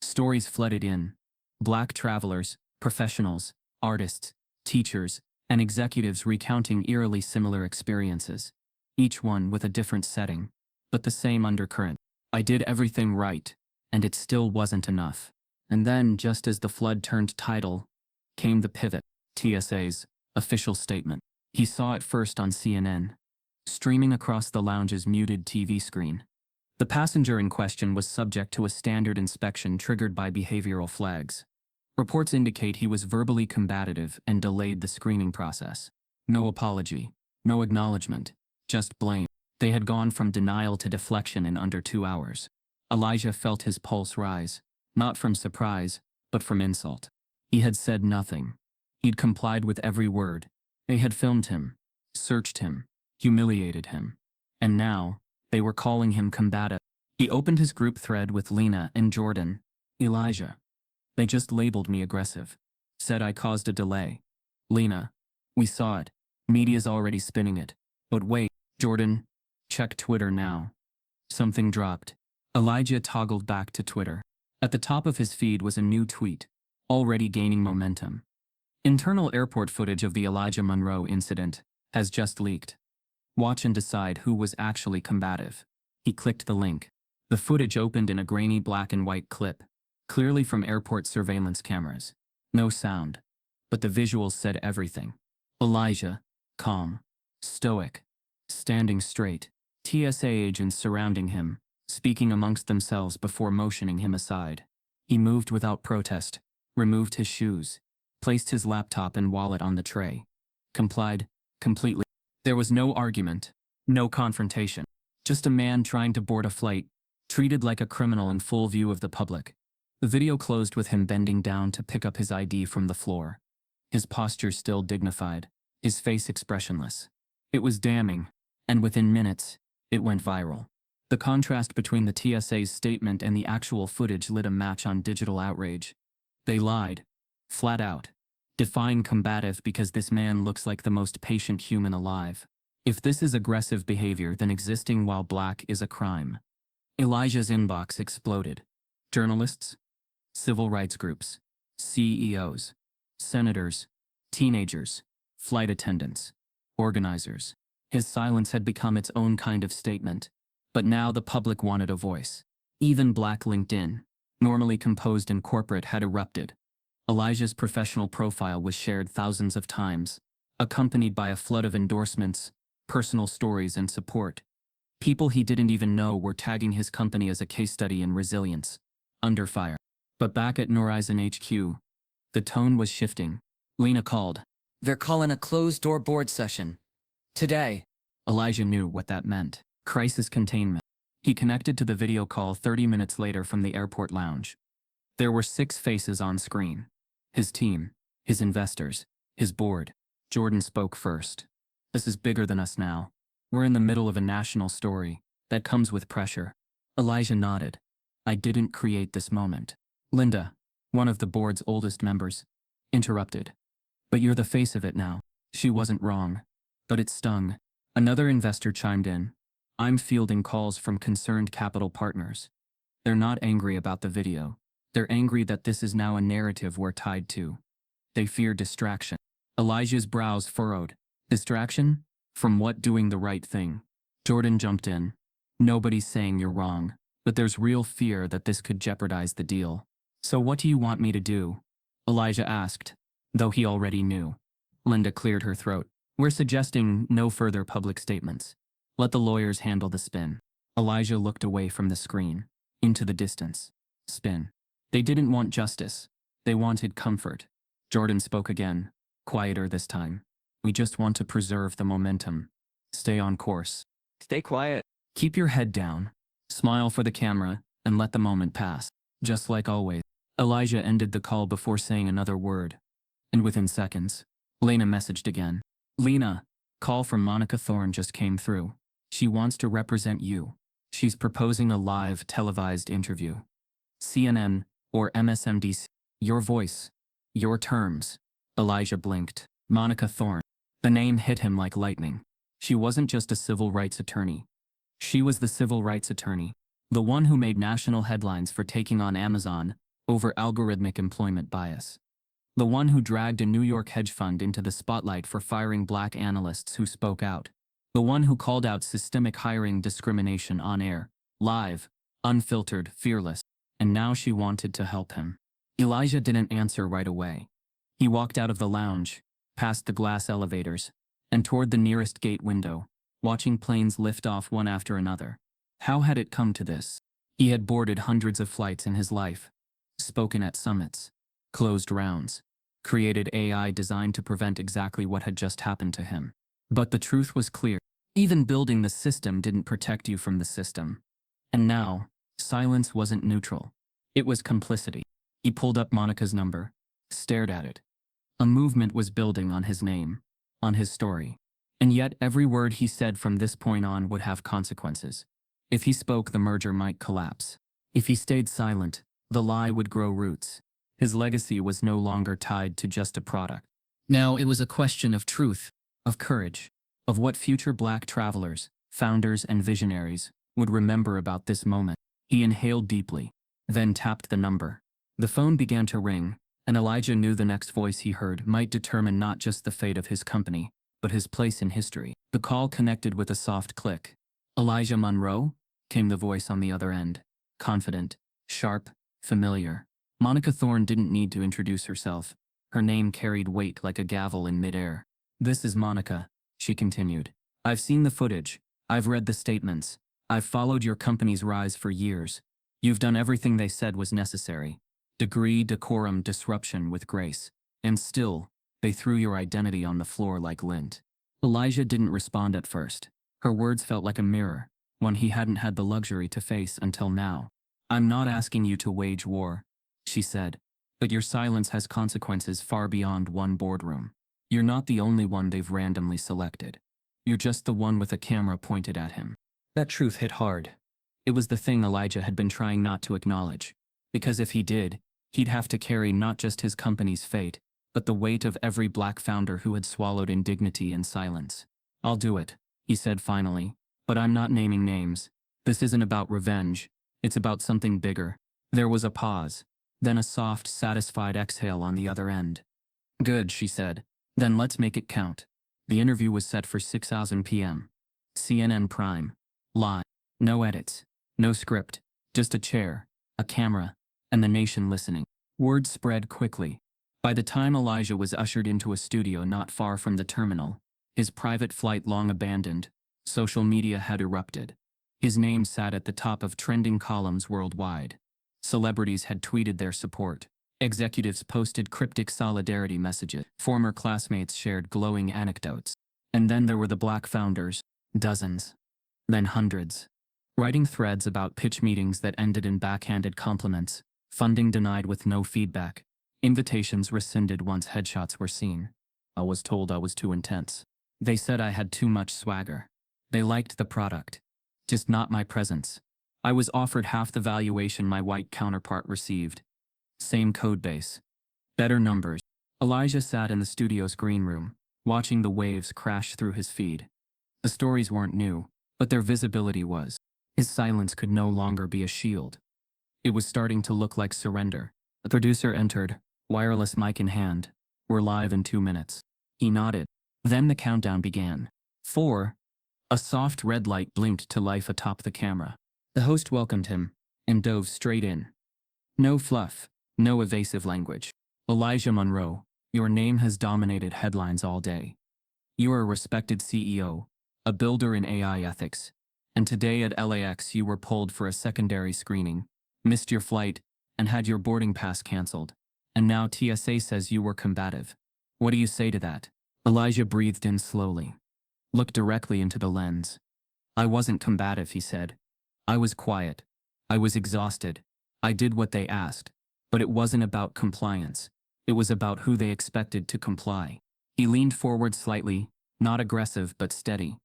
Stories flooded in. Black travelers, professionals, artists, teachers, and executives recounting eerily similar experiences. Each one with a different setting, but the same undercurrent. I did everything right, and it still wasn't enough. And then, just as the flood turned tidal, came the pivot. TSA's official statement. He saw it first on CNN, streaming across the lounge's muted TV screen. The passenger in question was subject to a standard inspection triggered by behavioral flags. Reports indicate he was verbally combative and delayed the screening process. No apology, no acknowledgement, just blame. They had gone from denial to deflection in under 2 hours. Elijah felt his pulse rise, not from surprise, but from insult. He had said nothing. He'd complied with every word. They had filmed him, searched him, humiliated him. And now, they were calling him combative. He opened his group thread with Lena and Jordan. Elijah. They just labeled me aggressive. Said I caused a delay. Lena. We saw it. Media's already spinning it. But wait, Jordan. Check Twitter now. Something dropped. Elijah toggled back to Twitter. At the top of his feed was a new tweet, already gaining momentum. Internal airport footage of the Elijah Monroe incident has just leaked. Watch and decide who was actually combative. He clicked the link. The footage opened in a grainy black and white clip, clearly from airport surveillance cameras. No sound. But the visuals said everything. Elijah, calm, stoic, standing straight. TSA agents surrounding him, speaking amongst themselves before motioning him aside. He moved without protest, removed his shoes, placed his laptop and wallet on the tray. Complied, completely. There was no argument, no confrontation. Just a man trying to board a flight, treated like a criminal in full view of the public. The video closed with him bending down to pick up his ID from the floor. His posture still dignified, his face expressionless. It was damning, and within minutes, it went viral. The contrast between the TSA's statement and the actual footage lit a match on digital outrage. They lied. Flat out. Define combative because this man looks like the most patient human alive. If this is aggressive behavior, then existing while black is a crime. Elijah's inbox exploded. Journalists, civil rights groups, CEOs, senators, teenagers, flight attendants, organizers. His silence had become its own kind of statement. But now the public wanted a voice. Even Black LinkedIn, normally composed and corporate, had erupted. Elijah's professional profile was shared thousands of times, accompanied by a flood of endorsements, personal stories, and support. People he didn't even know were tagging his company as a case study in resilience. Under fire. But back at Horizon HQ, the tone was shifting. Lena called. They're calling a closed-door board session. Today. Elijah knew what that meant. Crisis containment. He connected to the video call 30 minutes later from the airport lounge. There were 6 faces on screen. His team, his investors, his board. Jordan spoke first. This is bigger than us now. We're in the middle of a national story that comes with pressure. Elijah nodded. I didn't create this moment. Linda, one of the board's oldest members, interrupted. But you're the face of it now. She wasn't wrong. But it stung. Another investor chimed in. I'm fielding calls from concerned capital partners. They're not angry about the video. They're angry that this is now a narrative we're tied to. They fear distraction. Elijah's brows furrowed. Distraction? From what? Doing the right thing. Jordan jumped in. Nobody's saying you're wrong, but there's real fear that this could jeopardize the deal. So what do you want me to do? Elijah asked, though he already knew. Linda cleared her throat. We're suggesting no further public statements. Let the lawyers handle the spin. Elijah looked away from the screen, into the distance. Spin. They didn't want justice. They wanted comfort. Jordan spoke again, quieter this time. We just want to preserve the momentum. Stay on course. Stay quiet. Keep your head down. Smile for the camera, and let the moment pass. Just like always. Elijah ended the call before saying another word. And within seconds, Lena messaged again. Lena, call from Monica Thorne just came through. She wants to represent you. She's proposing a live, televised interview. CNN or MSNBC. Your voice. Your terms. Elijah blinked. Monica Thorne. The name hit him like lightning. She wasn't just a civil rights attorney. She was the civil rights attorney. The one who made national headlines for taking on Amazon over algorithmic employment bias. The one who dragged a New York hedge fund into the spotlight for firing black analysts who spoke out. The one who called out systemic hiring discrimination on air, live, unfiltered, fearless. And now she wanted to help him. Elijah didn't answer right away. He walked out of the lounge, past the glass elevators, and toward the nearest gate window, watching planes lift off one after another. How had it come to this? He had boarded hundreds of flights in his life, spoken at summits, closed rounds, created AI designed to prevent exactly what had just happened to him. But the truth was clear. Even building the system didn't protect you from the system. And now, silence wasn't neutral. It was complicity. He pulled up Monica's number, stared at it. A movement was building on his name, on his story. And yet every word he said from this point on would have consequences. If he spoke, the merger might collapse. If he stayed silent, the lie would grow roots. His legacy was no longer tied to just a product. Now it was a question of truth, of courage, of what future black travelers, founders, and visionaries would remember about this moment. He inhaled deeply, then tapped the number. The phone began to ring, and Elijah knew the next voice he heard might determine not just the fate of his company, but his place in history. The call connected with a soft click. Elijah Monroe? Came the voice on the other end. Confident, sharp, familiar. Monica Thorne didn't need to introduce herself. Her name carried weight like a gavel in midair. This is Monica, she continued. I've seen the footage. I've read the statements. I've followed your company's rise for years. You've done everything they said was necessary. Degree, decorum, disruption with grace. And still, they threw your identity on the floor like lint. Elijah didn't respond at first. Her words felt like a mirror, one he hadn't had the luxury to face until now. I'm not asking you to wage war, she said, but your silence has consequences far beyond one boardroom. You're not the only one they've randomly selected. You're just the one with a camera pointed at him. That truth hit hard. It was the thing Elijah had been trying not to acknowledge. Because if he did, he'd have to carry not just his company's fate, but the weight of every black founder who had swallowed indignity and silence. I'll do it, he said finally, but I'm not naming names. This isn't about revenge. It's about something bigger. There was a pause, then a soft, satisfied exhale on the other end. Good, she said. Then let's make it count. The interview was set for 6:00 p.m. CNN Prime. Live. No edits. No script. Just a chair, a camera, and the nation listening. Word spread quickly. By the time Elijah was ushered into a studio not far from the terminal, his private flight long abandoned, social media had erupted. His name sat at the top of trending columns worldwide. Celebrities had tweeted their support. Executives posted cryptic solidarity messages. Former classmates shared glowing anecdotes. And then there were the black founders, dozens. Then hundreds. Writing threads about pitch meetings that ended in backhanded compliments, Funding denied with no feedback. Invitations rescinded once headshots were seen. I was told I was too intense. They said I had too much swagger. They liked the product, just not my presence. I was offered half the valuation my white counterpart received. Same codebase. Better numbers. Elijah sat in the studio's green room, watching the waves crash through his feed. The stories weren't new, but their visibility was. His silence could no longer be a shield. It was starting to look like surrender. The producer entered, wireless mic in hand. We're live in 2 minutes. He nodded. Then the countdown began. 4. A soft red light blinked to life atop the camera. The host welcomed him and dove straight in. No fluff, no evasive language. Elijah Monroe, your name has dominated headlines all day. You are a respected CEO, a builder in AI ethics, and today at LAX you were pulled for a secondary screening, missed your flight, and had your boarding pass canceled. And now TSA says you were combative. What do you say to that? Elijah breathed in slowly. Looked directly into the lens. I wasn't combative, he said. I was quiet. I was exhausted. I did what they asked. But it wasn't about compliance. It was about who they expected to comply. He leaned forward slightly, not aggressive but steady.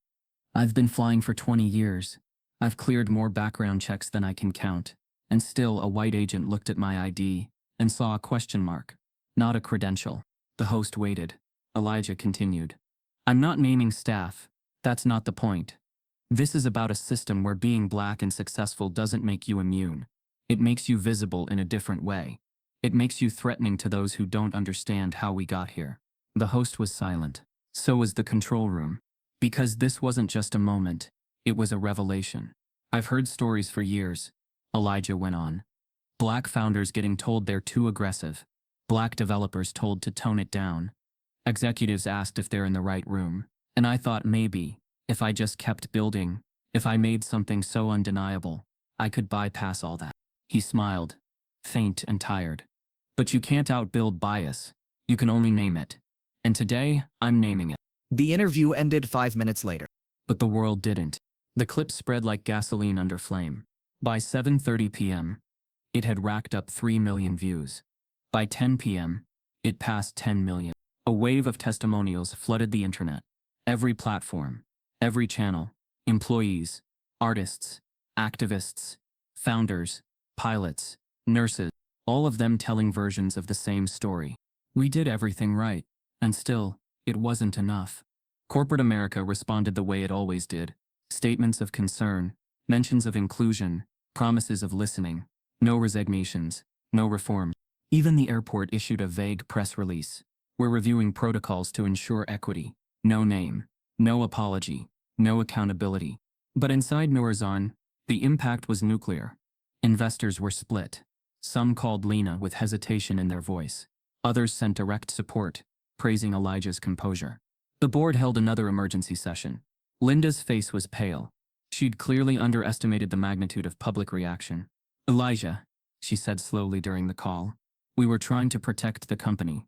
I've been flying for 20 years. I've cleared more background checks than I can count. And still a white agent looked at my ID and saw a question mark, not a credential. The host waited. Elijah continued. I'm not naming staff. That's not the point. This is about a system where being black and successful doesn't make you immune. It makes you visible in a different way. It makes you threatening to those who don't understand how we got here. The host was silent. So was the control room. Because this wasn't just a moment. It was a revelation. I've heard stories for years, Elijah went on. Black founders getting told they're too aggressive. Black developers told to tone it down. Executives asked if they're in the right room. And I thought maybe, if I just kept building, if I made something so undeniable, I could bypass all that. He smiled, faint and tired. But you can't outbuild bias. You can only name it. And today, I'm naming it. The interview ended 5 minutes later. But the world didn't. The clip spread like gasoline under flame. By 7:30 p.m., it had racked up 3 million views. By 10 p.m., it passed 10 million. A wave of testimonials flooded the internet. Every platform, every channel, employees, artists, activists, founders, pilots, nurses, all of them telling versions of the same story. We did everything right, and still, it wasn't enough. Corporate America responded the way it always did. Statements of concern, mentions of inclusion, promises of listening, no resignations, no reform. Even the airport issued a vague press release. We're reviewing protocols to ensure equity. No name, no apology, no accountability. But inside Norzan, the impact was nuclear. Investors were split. Some called Lena with hesitation in their voice. Others sent direct support, praising Elijah's composure. The board held another emergency session. Linda's face was pale. She'd clearly underestimated the magnitude of public reaction. Elijah, she said slowly during the call, we were trying to protect the company.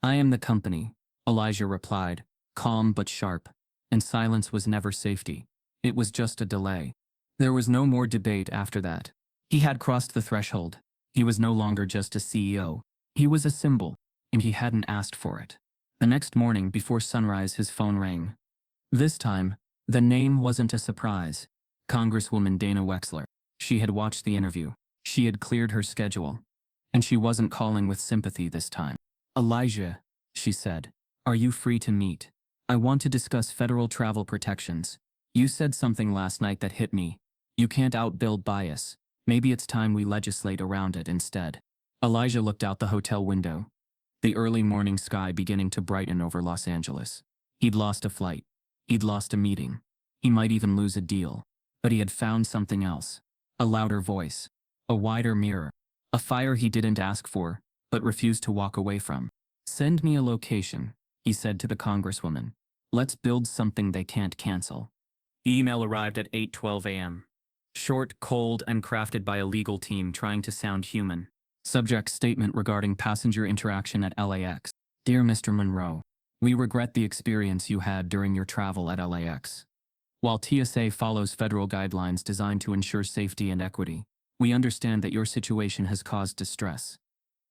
I am the company, Elijah replied, calm but sharp. And silence was never safety. It was just a delay. There was no more debate after that. He had crossed the threshold. He was no longer just a CEO. He was a symbol, and he hadn't asked for it. The next morning before sunrise his phone rang. This time, the name wasn't a surprise. Congresswoman Dana Wexler. She had watched the interview. She had cleared her schedule. And she wasn't calling with sympathy this time. Elijah, she said, are you free to meet? I want to discuss federal travel protections. You said something last night that hit me. You can't outbuild bias. Maybe it's time we legislate around it instead. Elijah looked out the hotel window. The early morning sky beginning to brighten over Los Angeles. He'd lost a flight. He'd lost a meeting. He might even lose a deal. But he had found something else. A louder voice. A wider mirror. A fire he didn't ask for, but refused to walk away from. Send me a location, he said to the congresswoman. Let's build something they can't cancel. The email arrived at 8:12 a.m. Short, cold, and crafted by a legal team trying to sound human. Subject statement regarding passenger interaction at LAX. Dear Mr. Monroe, we regret the experience you had during your travel at LAX. While TSA follows federal guidelines designed to ensure safety and equity, We understand that your situation has caused distress.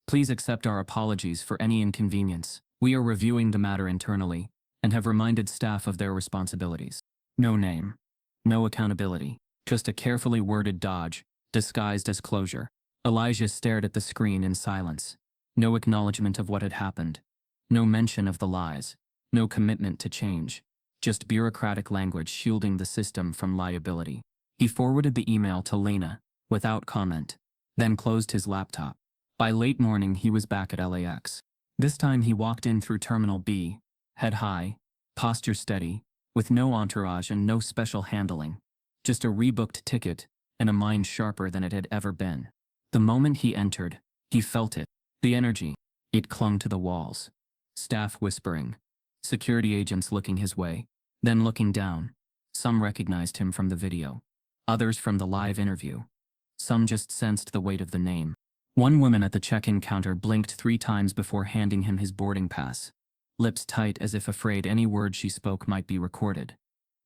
Please accept our apologies for any inconvenience. We are reviewing the matter internally and have reminded staff of their responsibilities. No name. No accountability. Just a carefully worded dodge, disguised as closure. Elijah stared at the screen in silence. No acknowledgement of what had happened. No mention of the lies. No commitment to change. Just bureaucratic language shielding the system from liability. He forwarded the email to Lena, without comment, then closed his laptop. By late morning, he was back at LAX. This time he walked in through Terminal B, head high, posture steady, with no entourage and no special handling. Just a rebooked ticket, and a mind sharper than it had ever been. The moment he entered, he felt it. The energy. It clung to the walls. Staff whispering. Security agents looking his way, then looking down. Some recognized him from the video. Others from the live interview. Some just sensed the weight of the name. One woman at the check-in counter blinked 3 times before handing him his boarding pass. Lips tight as if afraid any word she spoke might be recorded.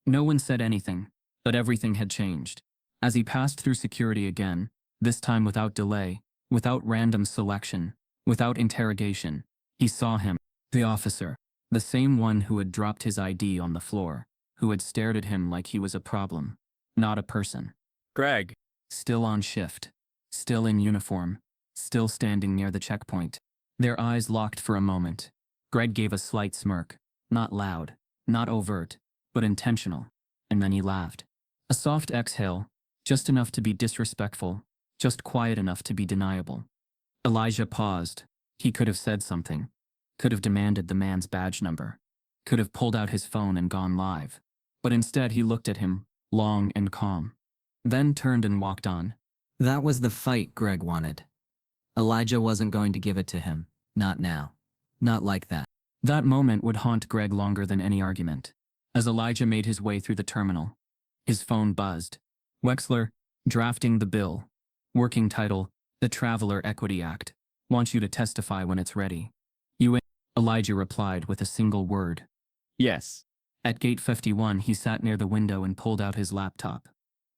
No one said anything, but everything had changed. As he passed through security again, this time without delay, without random selection, without interrogation, he saw him, the officer, the same one who had dropped his ID on the floor, who had stared at him like he was a problem, not a person. Greg. Still on shift, still in uniform, still standing near the checkpoint. Their eyes locked for a moment. Greg gave a slight smirk, not loud, not overt, but intentional, and then he laughed. A soft exhale, just enough to be disrespectful, just quiet enough to be deniable. Elijah paused. He could have said something, could have demanded the man's badge number, could have pulled out his phone and gone live. But instead he looked at him, long and calm, then turned and walked on. That was the fight Greg wanted. Elijah wasn't going to give it to him. Not now. Not like that. That moment would haunt Greg longer than any argument. As Elijah made his way through the terminal, his phone buzzed. Wexler, drafting the bill. Working title, The Traveler Equity Act. Want you to testify when it's ready. You in? Elijah replied with a single word. Yes. At gate 51, he sat near the window and pulled out his laptop.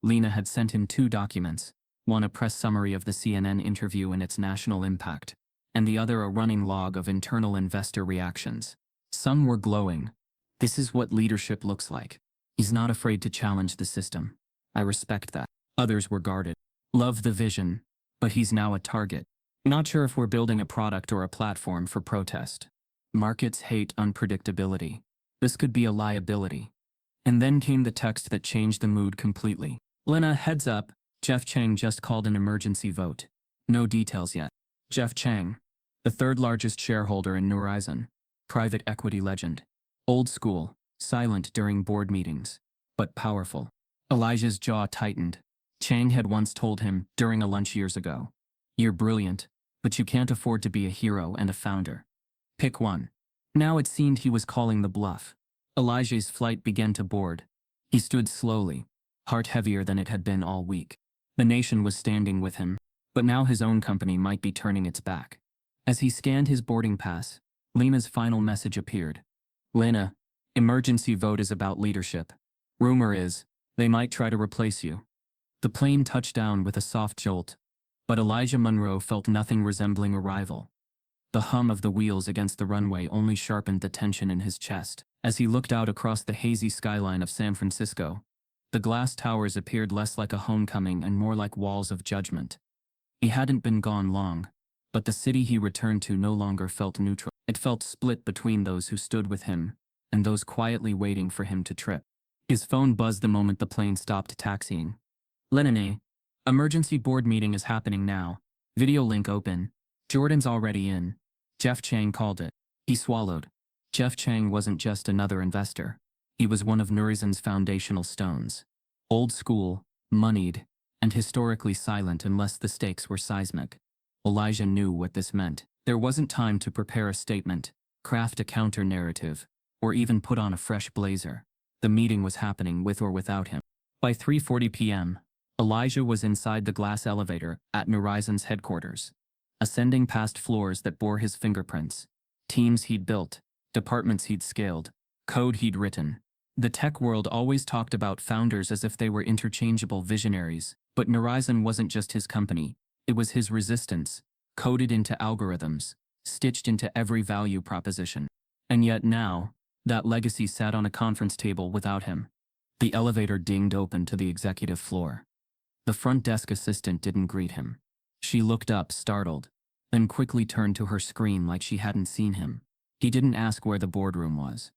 Lena had sent him 2 documents, one a press summary of the CNN interview and its national impact, and the other a running log of internal investor reactions. Some were glowing. This is what leadership looks like. He's not afraid to challenge the system. I respect that. Others were guarded. Love the vision, but he's now a target. Not sure if we're building a product or a platform for protest. Markets hate unpredictability. This could be a liability. And then came the text that changed the mood completely. Lena, heads up, Jeff Chang just called an emergency vote. No details yet. Jeff Chang, the 3rd largest shareholder in Horizon, private equity legend. Old school, silent during board meetings, but powerful. Elijah's jaw tightened. Chang had once told him during a lunch years ago, "You're brilliant, but you can't afford to be a hero and a founder. Pick one." Now it seemed he was calling the bluff. Elijah's flight began to board. He stood slowly, heart heavier than it had been all week. The nation was standing with him, but now his own company might be turning its back. As he scanned his boarding pass, Lena's final message appeared. Lena, emergency vote is about leadership. Rumor is, they might try to replace you. The plane touched down with a soft jolt, but Elijah Monroe felt nothing resembling a rival. The hum of the wheels against the runway only sharpened the tension in his chest. As he looked out across the hazy skyline of San Francisco, the glass towers appeared less like a homecoming and more like walls of judgment. He hadn't been gone long, but the city he returned to no longer felt neutral. It felt split between those who stood with him and those quietly waiting for him to trip. His phone buzzed the moment the plane stopped taxiing. Lenine, emergency board meeting is happening now. Video link open. Jordan's already in. Jeff Chang called it. He swallowed. Jeff Chang wasn't just another investor. He was one of Horizon's foundational stones. Old school, moneyed, and historically silent unless the stakes were seismic. Elijah knew what this meant. There wasn't time to prepare a statement, craft a counter-narrative, or even put on a fresh blazer. The meeting was happening with or without him. By 3:40 p.m., Elijah was inside the glass elevator at Horizon's headquarters, ascending past floors that bore his fingerprints, teams he'd built, departments he'd scaled, code he'd written. The tech world always talked about founders as if they were interchangeable visionaries, But Horizon wasn't just his company, it was his resistance, coded into algorithms, stitched into every value proposition. And yet now, that legacy sat on a conference table without him. The elevator dinged open to the executive floor. The front desk assistant didn't greet him. She looked up, startled, then quickly turned to her screen like she hadn't seen him. He didn't ask where the boardroom was.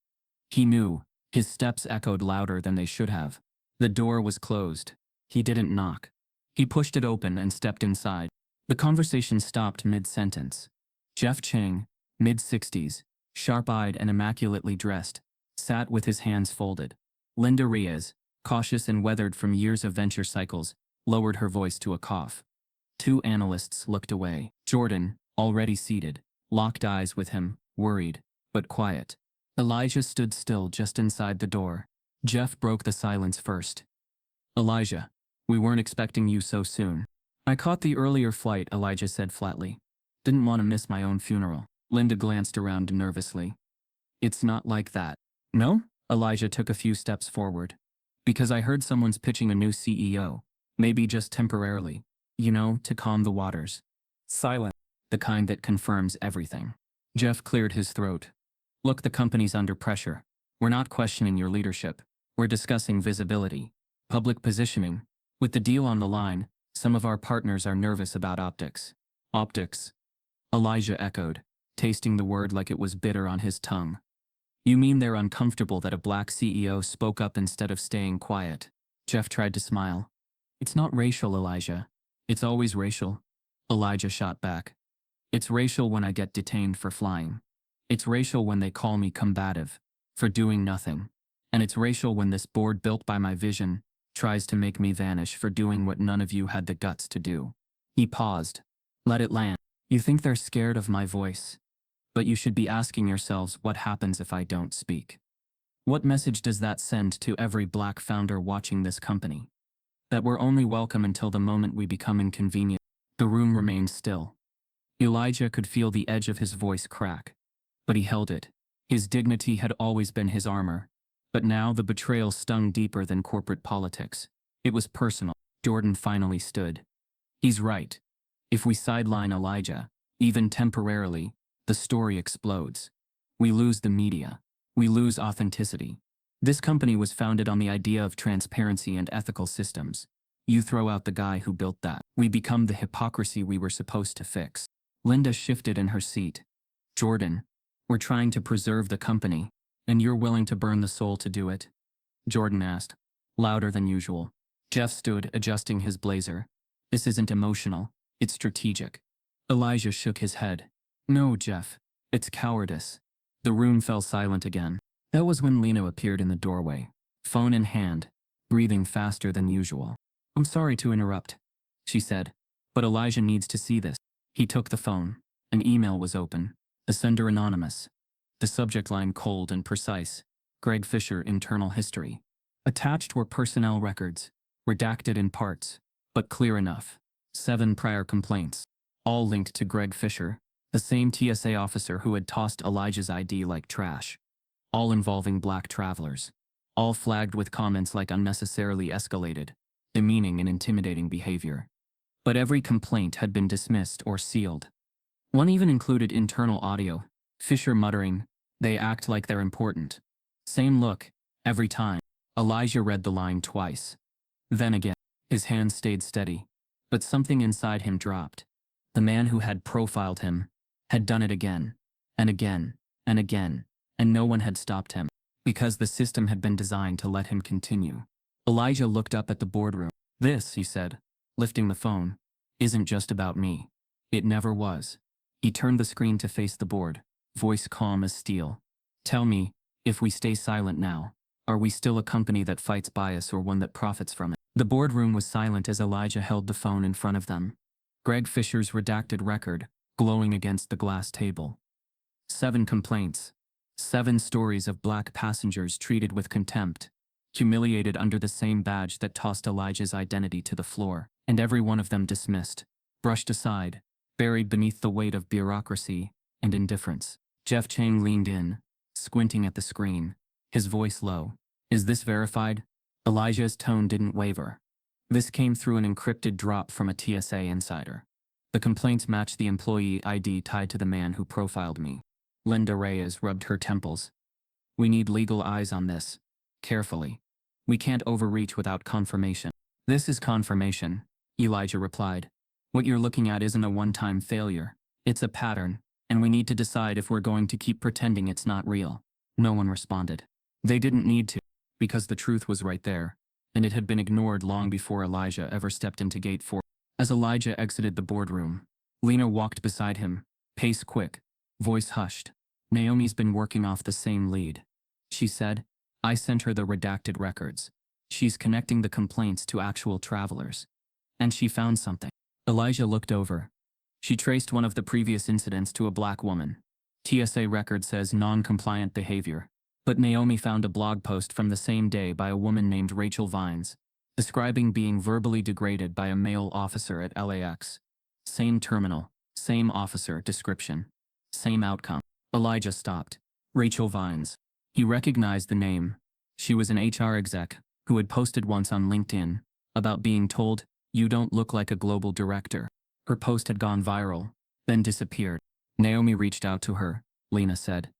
He knew. His steps echoed louder than they should have. The door was closed. He didn't knock. He pushed it open and stepped inside. The conversation stopped mid-sentence. Jeff Chang, mid-60s, sharp-eyed and immaculately dressed, sat with his hands folded. Linda Reyes, cautious and weathered from years of venture cycles, lowered her voice to a cough. Two analysts looked away. Jordan, already seated, locked eyes with him, worried, but quiet. Elijah stood still just inside the door. Jeff broke the silence first. Elijah, we weren't expecting you so soon. I caught the earlier flight, Elijah said flatly. Didn't want to miss my own funeral. Linda glanced around nervously. It's not like that. No? Elijah took a few steps forward. Because I heard someone's pitching a new CEO. Maybe just temporarily. You know, to calm the waters. Silent. The kind that confirms everything. Jeff cleared his throat. Look, the company's under pressure. We're not questioning your leadership. We're discussing visibility, public positioning. With the deal on the line, some of our partners are nervous about optics. Optics. Elijah echoed, tasting the word like it was bitter on his tongue. You mean they're uncomfortable that a black CEO spoke up instead of staying quiet? Jeff tried to smile. It's not racial, Elijah. It's always racial. Elijah shot back. It's racial when I get detained for flying. It's racial when they call me combative, for doing nothing. And it's racial when this board built by my vision tries to make me vanish for doing what none of you had the guts to do. He paused. Let it land. You think they're scared of my voice. But you should be asking yourselves what happens if I don't speak. What message does that send to every black founder watching this company? That we're only welcome until the moment we become inconvenient. The room remained still. Elijah could feel the edge of his voice crack. But he held it. His dignity had always been his armor. But now the betrayal stung deeper than corporate politics. It was personal. Jordan finally stood. He's right. If we sideline Elijah, even temporarily, the story explodes. We lose the media. We lose authenticity. This company was founded on the idea of transparency and ethical systems. You throw out the guy who built that. We become the hypocrisy we were supposed to fix. Linda shifted in her seat. Jordan, we're trying to preserve the company, and you're willing to burn the soul to do it? Jordan asked, louder than usual. Jeff stood, adjusting his blazer. This isn't emotional, it's strategic. Elijah shook his head. No, Jeff, it's cowardice. The room fell silent again. That was when Lena appeared in the doorway, phone in hand, breathing faster than usual. I'm sorry to interrupt, she said, but Elijah needs to see this. He took the phone. An email was open. The sender anonymous. The subject line cold and precise. Greg Fisher, internal history. Attached were personnel records, redacted in parts, but clear enough. 7 prior complaints, all linked to Greg Fisher, the same TSA officer who had tossed Elijah's ID like trash. All involving black travelers. All flagged with comments like unnecessarily escalated, demeaning and intimidating behavior. But every complaint had been dismissed or sealed. One even included internal audio, Fisher muttering, "They act like they're important." Same look, every time. Elijah read the line twice. Then again, his hand stayed steady, but something inside him dropped. The man who had profiled him had done it again, and again, and again, and no one had stopped him, because the system had been designed to let him continue. Elijah looked up at the boardroom. This, he said, lifting the phone, isn't just about me. It never was. He turned the screen to face the board, voice calm as steel. Tell me, if we stay silent now, are we still a company that fights bias or one that profits from it? The boardroom was silent as Elijah held the phone in front of them. Greg Fisher's redacted record, glowing against the glass table. 7 complaints. 7 stories of black passengers treated with contempt, humiliated under the same badge that tossed Elijah's identity to the floor, and every one of them dismissed, brushed aside, buried beneath the weight of bureaucracy and indifference. Jeff Chang leaned in, squinting at the screen, his voice low. Is this verified? Elijah's tone didn't waver. This came through an encrypted drop from a TSA insider. The complaints matched the employee ID tied to the man who profiled me. Linda Reyes rubbed her temples. We need legal eyes on this. Carefully. We can't overreach without confirmation. This is confirmation, Elijah replied. What you're looking at isn't a one-time failure. It's a pattern, and we need to decide if we're going to keep pretending it's not real. No one responded. They didn't need to, because the truth was right there, and it had been ignored long before Elijah ever stepped into Gate 4. As Elijah exited the boardroom, Lena walked beside him, pace quick, voice hushed. Naomi's been working off the same lead. She said, I sent her the redacted records. She's connecting the complaints to actual travelers. And she found something. Elijah looked over. She traced one of the previous incidents to a black woman. TSA record says non-compliant behavior. But Naomi found a blog post from the same day by a woman named Rachel Vines, describing being verbally degraded by a male officer at LAX. Same terminal, same officer description, same outcome. Elijah stopped. Rachel Vines. He recognized the name. She was an HR exec who had posted once on LinkedIn about being told, "You don't look like a global director." Her post had gone viral, then disappeared. Naomi reached out to her, Lena said.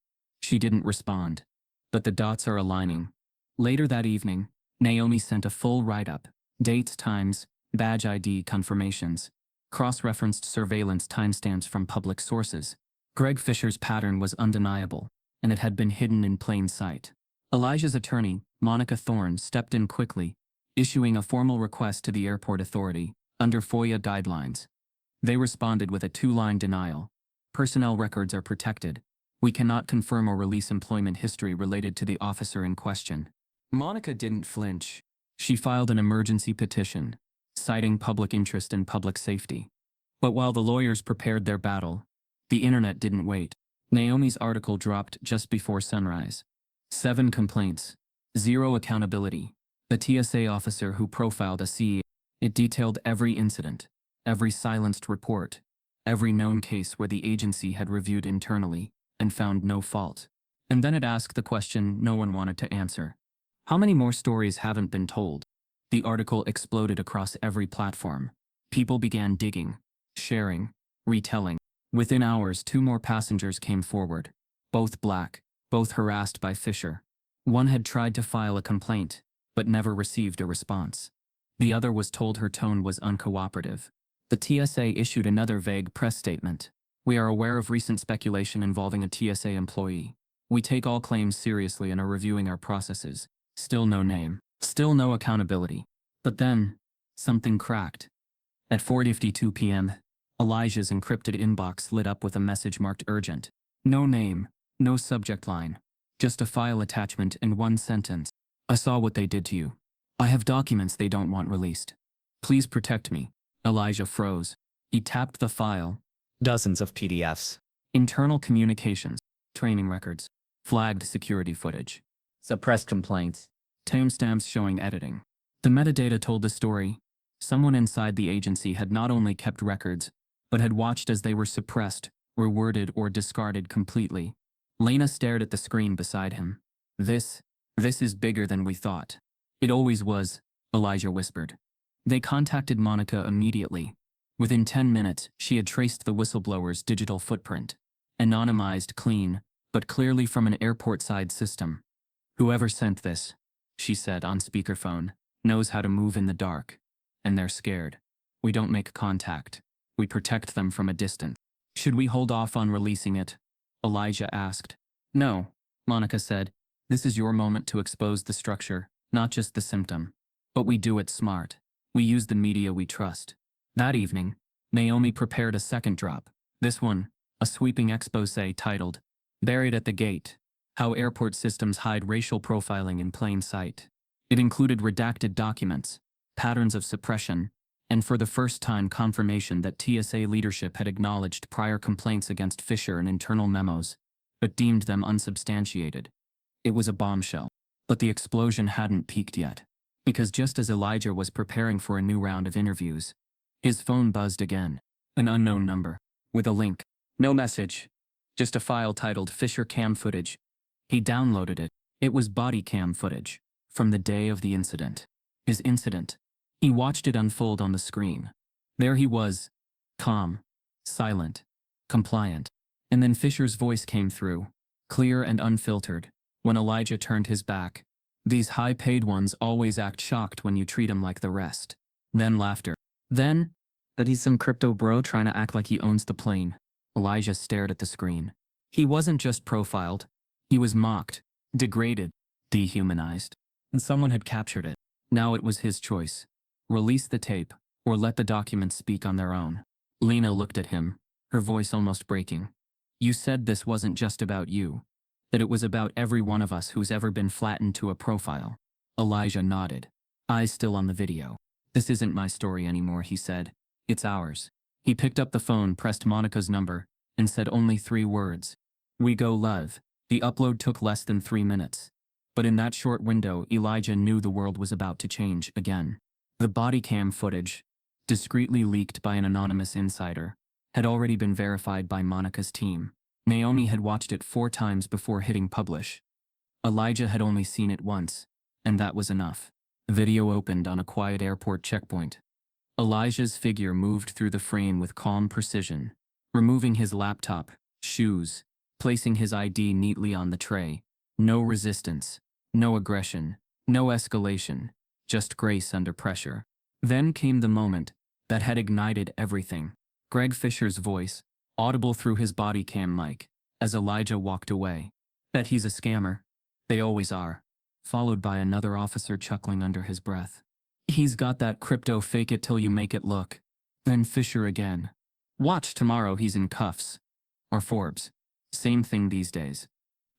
She didn't respond. But the dots are aligning. Later that evening, Naomi sent a full write-up, dates, times, badge ID confirmations, cross-referenced surveillance timestamps from public sources. Greg Fisher's pattern was undeniable, and it had been hidden in plain sight. Elijah's attorney, Monica Thorne, stepped in quickly, issuing a formal request to the airport authority, under FOIA guidelines. They responded with a two-line denial. Personnel records are protected. We cannot confirm or release employment history related to the officer in question. Monica didn't flinch. She filed an emergency petition, citing public interest and public safety. But while the lawyers prepared their battle, the internet didn't wait. Naomi's article dropped just before sunrise. 7 complaints. 0 accountability. The TSA officer who profiled a CEO. It detailed every incident, every silenced report, every known case where the agency had reviewed internally and found no fault. And then it asked the question no one wanted to answer. How many more stories haven't been told? The article exploded across every platform. People began digging, sharing, retelling. Within hours, 2 more passengers came forward. Both black, both harassed by Fisher. One had tried to file a complaint, but never received a response. The other was told her tone was uncooperative. The TSA issued another vague press statement. We are aware of recent speculation involving a TSA employee. We take all claims seriously and are reviewing our processes. Still no name. Still no accountability. But then, something cracked. At 4:52 p.m., Elijah's encrypted inbox lit up with a message marked urgent. No name, no subject line. Just a file attachment and one sentence. I saw what they did to you. I have documents they don't want released. Please protect me. Elijah froze. He tapped the file. Dozens of PDFs. Internal communications, training records, flagged security footage, Suppressed complaints. timestamps showing editing. The metadata told the story. Someone inside the agency had not only kept records, but had watched as they were suppressed, reworded, or discarded completely. Lena stared at the screen beside him. This is bigger than we thought. It always was, Elijah whispered. They contacted Monica immediately. Within 10 minutes, she had traced the whistleblower's digital footprint. Anonymized, clean, but clearly from an airport-side system. Whoever sent this, she said on speakerphone, knows how to move in the dark. And they're scared. We don't make contact. We protect them from a distance. Should we hold off on releasing it? Elijah asked. No, Monica said. This is your moment to expose the structure, not just the symptom. But we do it smart. We use the media we trust. That evening, Naomi prepared a second drop. This one, a sweeping exposé titled, Buried at the Gate: How Airport Systems Hide Racial Profiling in Plain Sight. It included redacted documents, patterns of suppression, and for the first time confirmation that TSA leadership had acknowledged prior complaints against Fisher and internal memos, but deemed them unsubstantiated. It was a bombshell. But the explosion hadn't peaked yet. Because just as Elijah was preparing for a new round of interviews, his phone buzzed again. An unknown number, with a link. No message. Just a file titled Fisher Cam Footage. He downloaded it. It was body cam footage, from the day of the incident. His incident. He watched it unfold on the screen. There he was, calm, silent, compliant. And then Fisher's voice came through, clear and unfiltered, when Elijah turned his back. These high-paid ones always act shocked when you treat him like the rest. Then laughter. Then, that he's some crypto bro trying to act like he owns the plane. Elijah stared at the screen. He wasn't just profiled. He was mocked, degraded, dehumanized. And someone had captured it. Now it was his choice. Release the tape, or let the documents speak on their own. Lena looked at him, her voice almost breaking. You said this wasn't just about you. That it was about every one of us who's ever been flattened to a profile. Elijah nodded, eyes still on the video. This isn't my story anymore, he said. It's ours. He picked up the phone, pressed Monica's number, and said only 3 words. We go live. The upload took less than 3 minutes. But in that short window, Elijah knew the world was about to change again. The body cam footage, discreetly leaked by an anonymous insider, had already been verified by Monica's team. Naomi had watched it 4 times before hitting publish. Elijah had only seen it once, and that was enough. Video opened on a quiet airport checkpoint. Elijah's figure moved through the frame with calm precision, removing his laptop, shoes, placing his ID neatly on the tray. No resistance, no aggression, no escalation, just grace under pressure. Then came the moment that had ignited everything. Greg Fisher's voice, audible through his body cam mic, as Elijah walked away. Bet he's a scammer. They always are. Followed by another officer chuckling under his breath. He's got that crypto fake it till you make it look. Then Fisher again. Watch tomorrow he's in cuffs. Or Forbes. Same thing these days.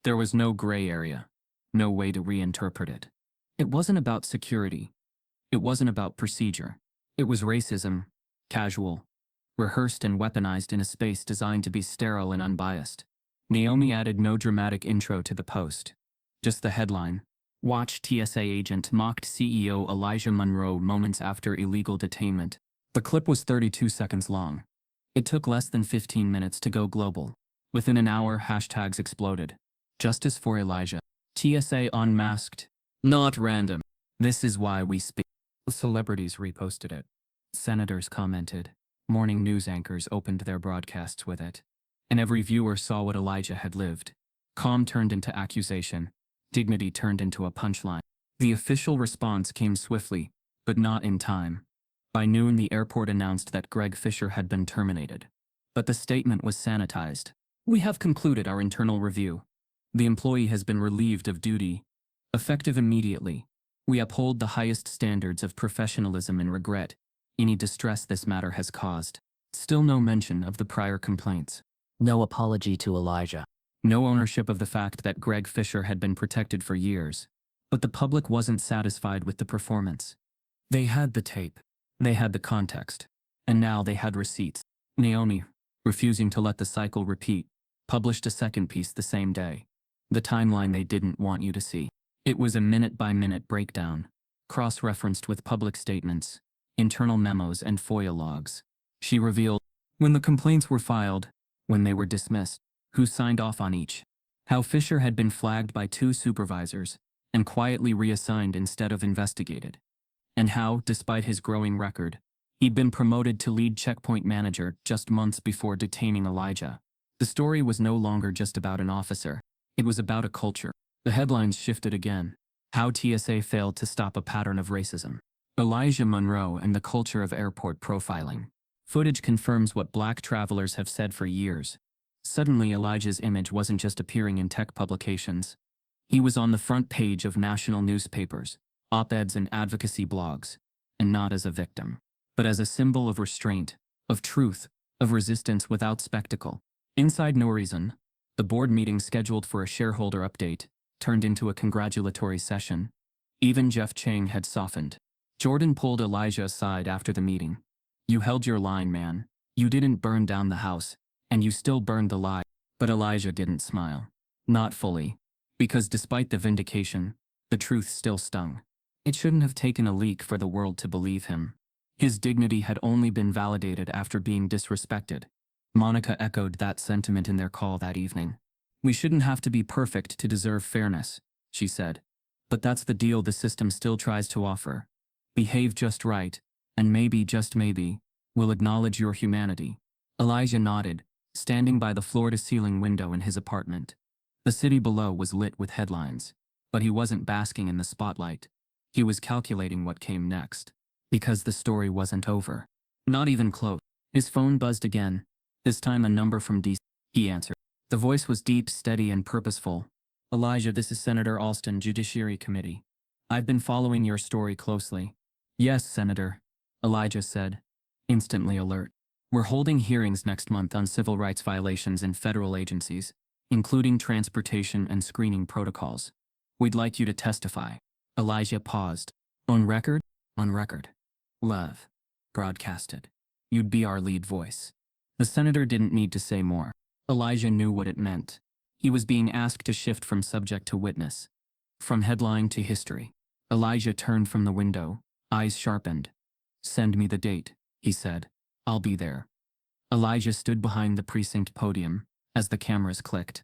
There was no gray area. No way to reinterpret it. It wasn't about security. It wasn't about procedure. It was racism, casual, rehearsed and weaponized in a space designed to be sterile and unbiased. Naomi added no dramatic intro to the post. Just the headline. Watch TSA agent mocked CEO Elijah Monroe moments after illegal detainment. The clip was 32 seconds long. It took less than 15 minutes to go global. Within an hour, hashtags exploded. Justice for Elijah. TSA unmasked. Not random. This is why we speak. Celebrities reposted it. Senators commented. Morning news anchors opened their broadcasts with it. And every viewer saw what Elijah had lived. Calm turned into accusation. Dignity turned into a punchline. The official response came swiftly, but not in time. By noon, the airport announced that Greg Fisher had been terminated. But the statement was sanitized. We have concluded our internal review. The employee has been relieved of duty. Effective immediately. We uphold the highest standards of professionalism and regret any distress this matter has caused. Still no mention of the prior complaints. No apology to Elijah. No ownership of the fact that Greg Fisher had been protected for years. But the public wasn't satisfied with the performance. They had the tape. They had the context. And now they had receipts. Naomi, refusing to let the cycle repeat, published a second piece the same day. The timeline they didn't want you to see. It was a minute-by-minute breakdown, cross-referenced with public statements, internal memos and FOIA logs. She revealed when the complaints were filed, when they were dismissed, who signed off on each, how Fisher had been flagged by 2 supervisors and quietly reassigned instead of investigated, and how, despite his growing record, he'd been promoted to lead checkpoint manager just months before detaining Elijah. The story was no longer just about an officer. It was about a culture. The headlines shifted again. How TSA failed to stop a pattern of racism. Elijah Monroe and the culture of airport profiling. Footage confirms what black travelers have said for years. Suddenly, Elijah's image wasn't just appearing in tech publications. He was on the front page of national newspapers, op-eds and advocacy blogs, and not as a victim, but as a symbol of restraint, of truth, of resistance without spectacle. Inside No Reason, the board meeting scheduled for a shareholder update turned into a congratulatory session. Even Jeff Chang had softened. Jordan pulled Elijah aside after the meeting. You held your line, man. You didn't burn down the house, and you still burned the lie. But Elijah didn't smile. Not fully. Because despite the vindication, the truth still stung. It shouldn't have taken a leak for the world to believe him. His dignity had only been validated after being disrespected. Monica echoed that sentiment in their call that evening. We shouldn't have to be perfect to deserve fairness, she said. But that's the deal the system still tries to offer. Behave just right, and maybe, just maybe, we'll acknowledge your humanity. Elijah nodded, standing by the floor-to-ceiling window in his apartment. The city below was lit with headlines, but he wasn't basking in the spotlight. He was calculating what came next. Because the story wasn't over. Not even close. His phone buzzed again, this time a number from D.C. He answered. The voice was deep, steady, and purposeful. Elijah, this is Senator Alston, Judiciary Committee. I've been following your story closely. Yes, Senator, Elijah said, instantly alert. We're holding hearings next month on civil rights violations in federal agencies, including transportation and screening protocols. We'd like you to testify. Elijah paused. On record? On record. Love. Broadcasted. You'd be our lead voice. The senator didn't need to say more. Elijah knew what it meant. He was being asked to shift from subject to witness. From headline to history. Elijah turned from the window, eyes sharpened. Send me the date, he said. I'll be there. Elijah stood behind the precinct podium as the cameras clicked.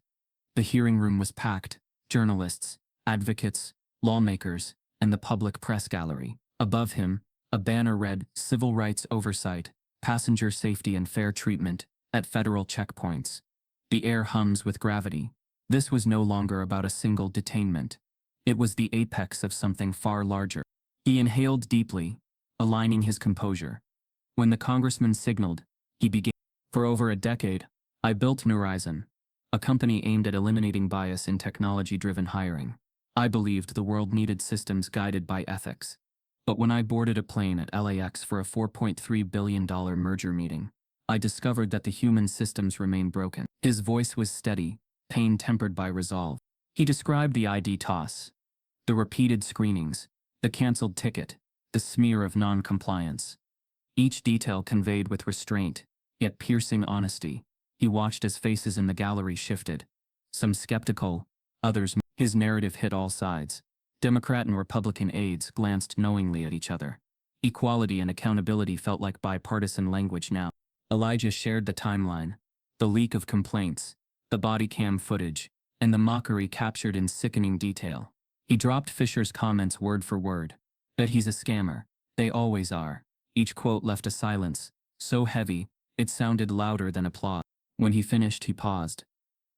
The hearing room was packed. Journalists, advocates, lawmakers, and the public press gallery. Above him, a banner read, Civil Rights Oversight, Passenger Safety and Fair Treatment, at Federal Checkpoints. The air hums with gravity. This was no longer about a single detainment. It was the apex of something far larger. He inhaled deeply, aligning his composure. When the congressman signaled, he began. For over a decade, I built Horizon, a company aimed at eliminating bias in technology-driven hiring. I believed the world needed systems guided by ethics. But when I boarded a plane at LAX for a $4.3 billion merger meeting, I discovered that the human systems remain broken. His voice was steady, pain tempered by resolve. He described the ID toss, the repeated screenings, the canceled ticket, the smear of non-compliance. Each detail conveyed with restraint, yet piercing honesty. He watched as faces in the gallery shifted. Some skeptical, others. His narrative hit all sides. Democrat and Republican aides glanced knowingly at each other. Equality and accountability felt like bipartisan language now. Elijah shared the timeline, the leak of complaints, the body cam footage, and the mockery captured in sickening detail. He dropped Fisher's comments word for word. Bet he's a scammer. They always are. Each quote left a silence, so heavy, it sounded louder than applause. When he finished, he paused.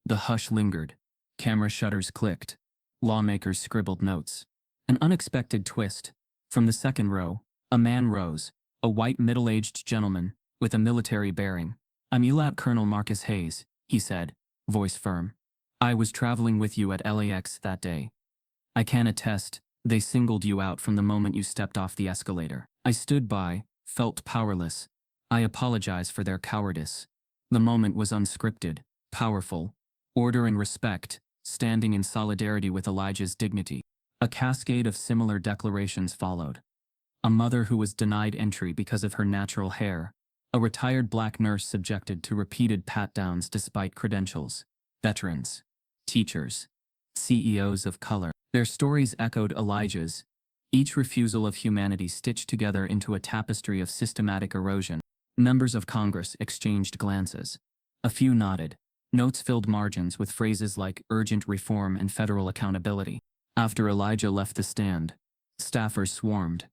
The hush lingered. Camera shutters clicked. Lawmakers scribbled notes. An unexpected twist. From the second row, a man rose, a white middle-aged gentleman, with a military bearing. I'm ELAP Colonel Marcus Hayes, he said, voice firm. I was traveling with you at LAX that day. I can attest, they singled you out from the moment you stepped off the escalator. I stood by, felt powerless. I apologize for their cowardice. The moment was unscripted, powerful, order and respect, standing in solidarity with Elijah's dignity. A cascade of similar declarations followed. A mother who was denied entry because of her natural hair. A retired black nurse subjected to repeated pat-downs despite credentials. Veterans. Teachers. CEOs of color. Their stories echoed Elijah's, each refusal of humanity stitched together into a tapestry of systematic erosion. Members of Congress exchanged glances. A few nodded. Notes filled margins with phrases like urgent reform and federal accountability. After Elijah left the stand, staffers swarmed.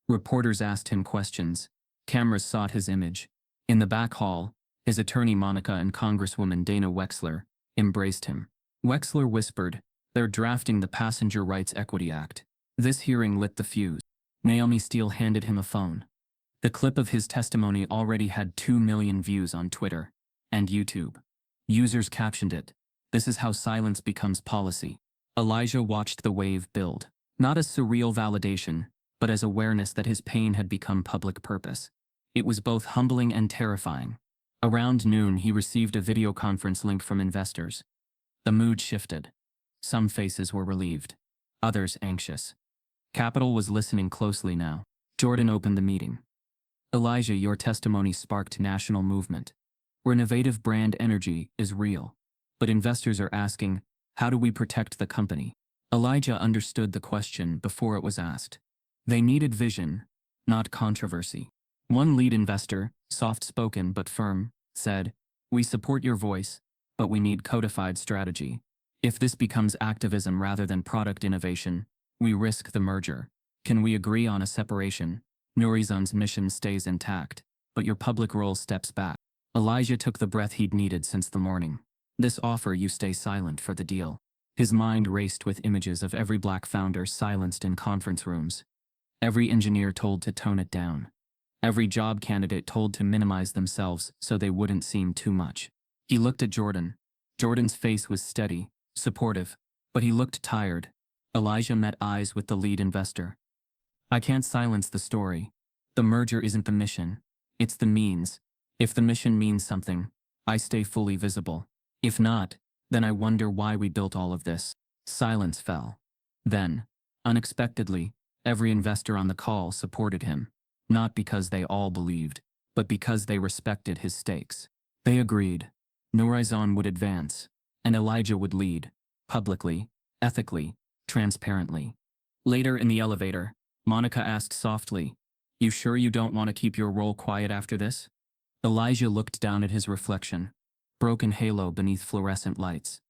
Reporters asked him questions. Cameras sought his image. In the back hall, his attorney Monica and Congresswoman Dana Wexler embraced him. Wexler whispered, "They're drafting the Passenger Rights Equity Act." This hearing lit the fuse. Naomi Steele handed him a phone. The clip of his testimony already had 2 million views on Twitter and YouTube. Users captioned it, "This is how silence becomes policy." Elijah watched the wave build, not as surreal validation, but as awareness that his pain had become public purpose. It was both humbling and terrifying. Around noon, he received a video conference link from investors. The mood shifted. Some faces were relieved, others anxious. Capital was listening closely now. Jordan opened the meeting. Elijah, your testimony sparked national movement. Renovative brand energy is real. But investors are asking, how do we protect the company? Elijah understood the question before it was asked. They needed vision, not controversy. One lead investor, soft-spoken but firm, said, "We support your voice, but we need codified strategy. If this becomes activism rather than product innovation, we risk the merger." Can we agree on a separation? Nurizan's mission stays intact, but your public role steps back. Elijah took the breath he'd needed since the morning. This offer, you stay silent for the deal. His mind raced with images of every black founder silenced in conference rooms. Every engineer told to tone it down. Every job candidate told to minimize themselves so they wouldn't seem too much. He looked at Jordan. Jordan's face was steady, supportive, but he looked tired. Elijah met eyes with the lead investor. I can't silence the story. The merger isn't the mission. It's the means. If the mission means something, I stay fully visible. If not, then I wonder why we built all of this. Silence fell. Then, unexpectedly, every investor on the call supported him. Not because they all believed, but because they respected his stakes. They agreed. Nurizan would advance, and Elijah would lead, publicly, ethically, transparently. Later in the elevator, Monica asked softly, "You sure you don't want to keep your role quiet after this?" Elijah looked down at his reflection, broken halo beneath fluorescent lights.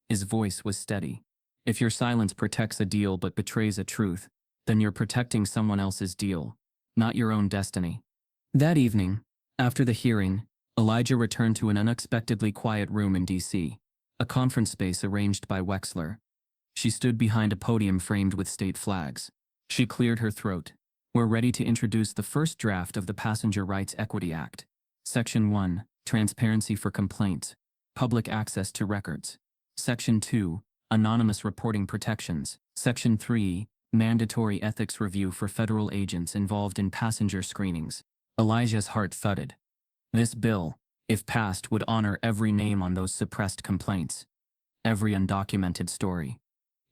His voice was steady. If your silence protects a deal but betrays a truth, then you're protecting someone else's deal, not your own destiny. That evening, after the hearing, Elijah returned to an unexpectedly quiet room in D.C., a conference space arranged by Wexler. She stood behind a podium framed with state flags. She cleared her throat. We're ready to introduce the first draft of the Passenger Rights Equity Act. Section 1, Transparency for Complaints, Public Access to Records. Section 2, Anonymous Reporting Protections. Section 3, Mandatory Ethics Review for federal agents involved in passenger screenings. Elijah's heart thudded. This bill, if passed, would honor every name on those suppressed complaints. Every undocumented story.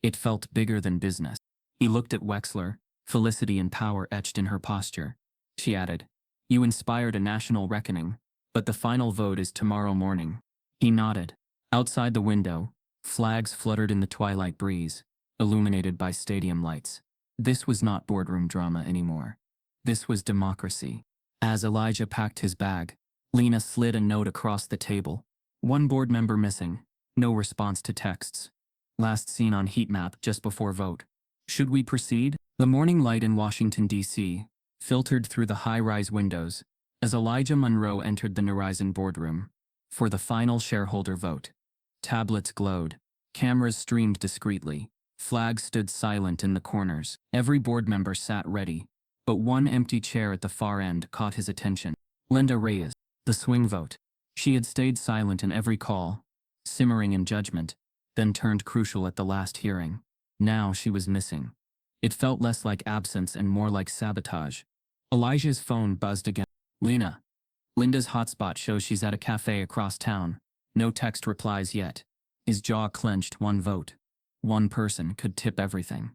It felt bigger than business. He looked at Wexler, felicity and power etched in her posture. She added, "You inspired a national reckoning, but the final vote is tomorrow morning." He nodded. Outside the window, flags fluttered in the twilight breeze, illuminated by stadium lights. This was not boardroom drama anymore. This was democracy. As Elijah packed his bag, Lena slid a note across the table. One board member missing. No response to texts. Last seen on heat map just before vote. Should we proceed? The morning light in Washington, D.C., filtered through the high-rise windows as Elijah Monroe entered the Nurizan boardroom for the final shareholder vote. Tablets glowed. Cameras streamed discreetly. Flags stood silent in the corners. Every board member sat ready, but one empty chair at the far end caught his attention. Linda Reyes, the swing vote. She had stayed silent in every call, simmering in judgment, then turned crucial at the last hearing. Now she was missing. It felt less like absence and more like sabotage. Elijah's phone buzzed again. Lena. Linda's hotspot shows she's at a cafe across town. No text replies yet. His jaw clenched. One vote. One person could tip everything.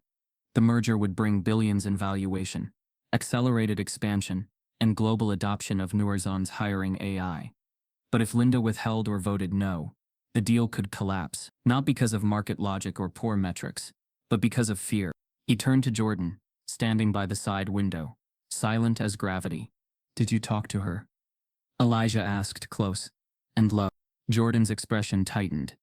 The merger would bring billions in valuation, accelerated expansion, and global adoption of Nurizan's hiring AI. But if Linda withheld or voted no, the deal could collapse, not because of market logic or poor metrics, but because of fear. He turned to Jordan, standing by the side window, silent as gravity. Did you talk to her? Elijah asked, close and low. Jordan's expression tightened.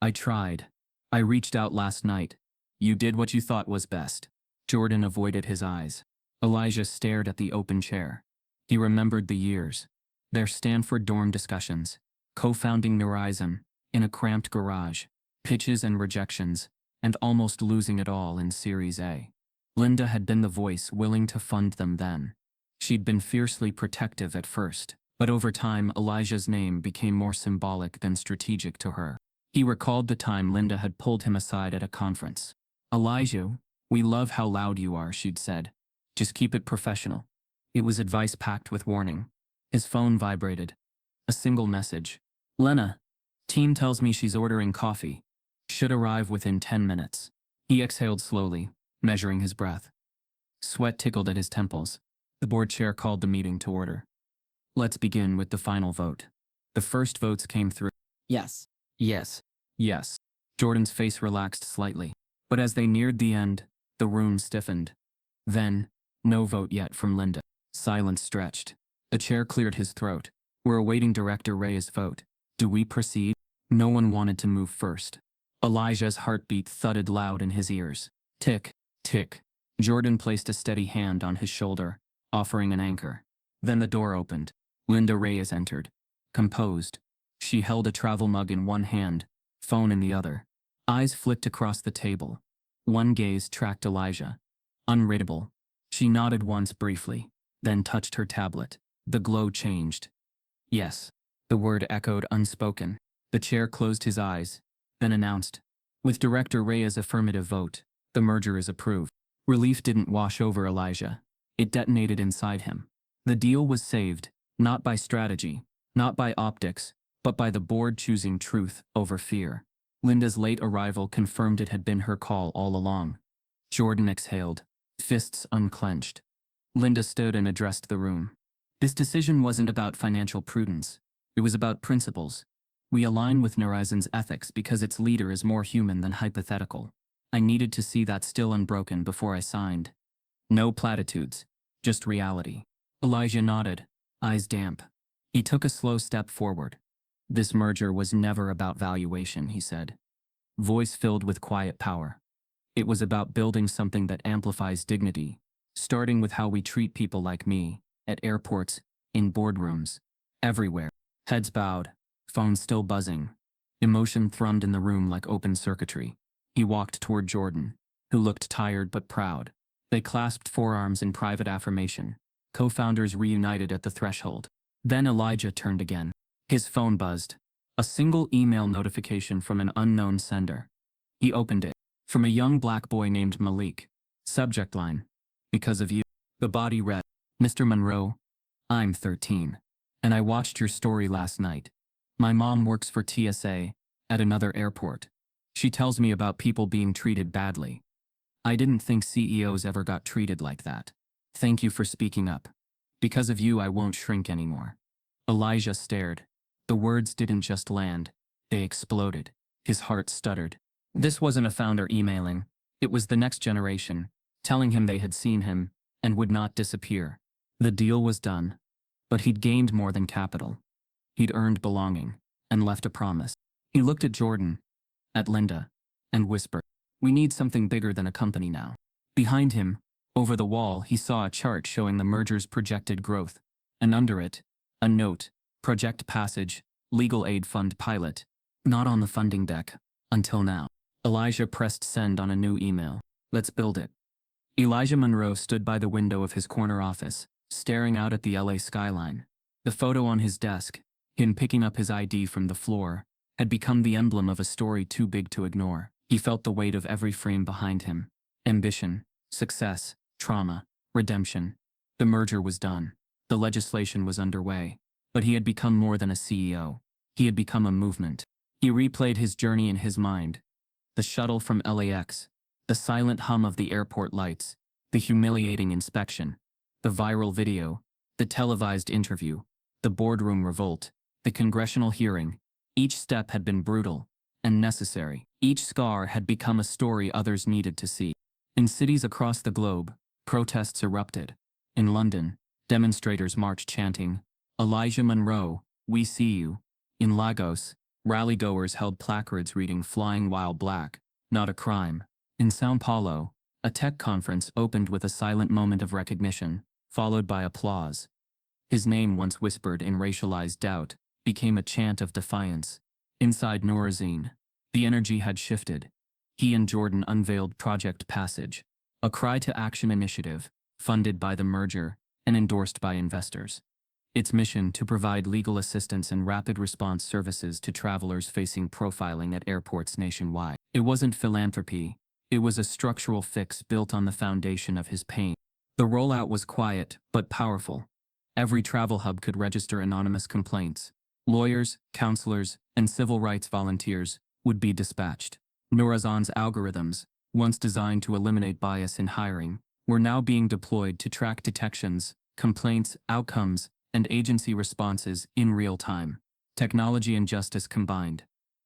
I tried. I reached out last night. You did what you thought was best. Jordan avoided his eyes. Elijah stared at the open chair. He remembered the years. Their Stanford dorm discussions, co-founding Nurizan, in a cramped garage, pitches and rejections, and almost losing it all in Series A. Linda had been the voice willing to fund them then. She'd been fiercely protective at first, but over time Elijah's name became more symbolic than strategic to her. He recalled the time Linda had pulled him aside at a conference. Elijah, we love how loud you are, she'd said. Just keep it professional. It was advice packed with warning. His phone vibrated. A single message. Lena. Team tells me she's ordering coffee. Should arrive within 10 minutes. He exhaled slowly, measuring his breath. Sweat tickled at his temples. The board chair called the meeting to order. Let's begin with the final vote. The first votes came through. Yes. Yes. Yes. Jordan's face relaxed slightly. But as they neared the end, the room stiffened. Then, no vote yet from Linda. Silence stretched. The chair cleared his throat. We're awaiting Director Reyes' vote. Do we proceed? No one wanted to move first. Elijah's heartbeat thudded loud in his ears. Tick, tick. Jordan placed a steady hand on his shoulder, offering an anchor. Then the door opened. Linda Reyes entered. Composed. She held a travel mug in one hand, phone in the other. Eyes flicked across the table. One gaze tracked Elijah. Unreadable. She nodded once briefly, then touched her tablet. The glow changed. Yes. The word echoed unspoken. The chair closed his eyes, then announced, with Director Reyes' affirmative vote, the merger is approved. Relief didn't wash over Elijah. It detonated inside him. The deal was saved, not by strategy, not by optics, but by the board choosing truth over fear. Linda's late arrival confirmed it had been her call all along. Jordan exhaled, fists unclenched. Linda stood and addressed the room. This decision wasn't about financial prudence. It was about principles. We align with Horizon's ethics because its leader is more human than hypothetical. I needed to see that still unbroken before I signed. No platitudes, just reality. Elijah nodded, eyes damp. He took a slow step forward. This merger was never about valuation, he said. Voice filled with quiet power. It was about building something that amplifies dignity, starting with how we treat people like me, at airports, in boardrooms, everywhere. Heads bowed, phones still buzzing. Emotion thrummed in the room like open circuitry. He walked toward Jordan, who looked tired but proud. They clasped forearms in private affirmation. Co-founders reunited at the threshold. Then Elijah turned again. His phone buzzed. A single email notification from an unknown sender. He opened it. From a young black boy named Malik. Subject line. Because of you. The body read, Mr. Monroe, I'm 13. And I watched your story last night. My mom works for TSA, at another airport. She tells me about people being treated badly. I didn't think CEOs ever got treated like that. Thank you for speaking up. Because of you I won't shrink anymore. Elijah stared. The words didn't just land, they exploded. His heart stuttered. This wasn't a founder emailing. It was the next generation, telling him they had seen him, and would not disappear. The deal was done. But he'd gained more than capital. He'd earned belonging, and left a promise. He looked at Jordan, at Linda, and whispered, we need something bigger than a company now. Behind him, over the wall, he saw a chart showing the merger's projected growth, and under it, a note, Project Passage, Legal Aid Fund Pilot, not on the funding deck, until now. Elijah pressed send on a new email. Let's build it. Elijah Monroe stood by the window of his corner office, staring out at the LA skyline. The photo on his desk, him picking up his ID from the floor, had become the emblem of a story too big to ignore. He felt the weight of every frame behind him. Ambition, success, trauma, redemption. The merger was done. The legislation was underway. But he had become more than a CEO. He had become a movement. He replayed his journey in his mind. The shuttle from LAX, the silent hum of the airport lights, the humiliating inspection, the viral video, the televised interview, the boardroom revolt, the congressional hearing. Each step had been brutal and necessary. Each scar had become a story others needed to see. In cities across the globe, protests erupted. In London, demonstrators marched chanting, Elijah Monroe, we see you. In Lagos, rallygoers held placards reading Flying While Black, not a crime. In São Paulo, a tech conference opened with a silent moment of recognition, followed by applause. His name, once whispered in racialized doubt, became a chant of defiance. Inside Horizon, the energy had shifted. He and Jordan unveiled Project Passage, a cry to action initiative, funded by the merger and endorsed by investors. Its mission to provide legal assistance and rapid response services to travelers facing profiling at airports nationwide. It wasn't philanthropy, it was a structural fix built on the foundation of his pain. The rollout was quiet, but powerful. Every travel hub could register anonymous complaints. Lawyers, counselors, and civil rights volunteers would be dispatched. Horizon's algorithms, once designed to eliminate bias in hiring, were now being deployed to track detections, complaints, outcomes, and agency responses in real time. Technology and justice combined.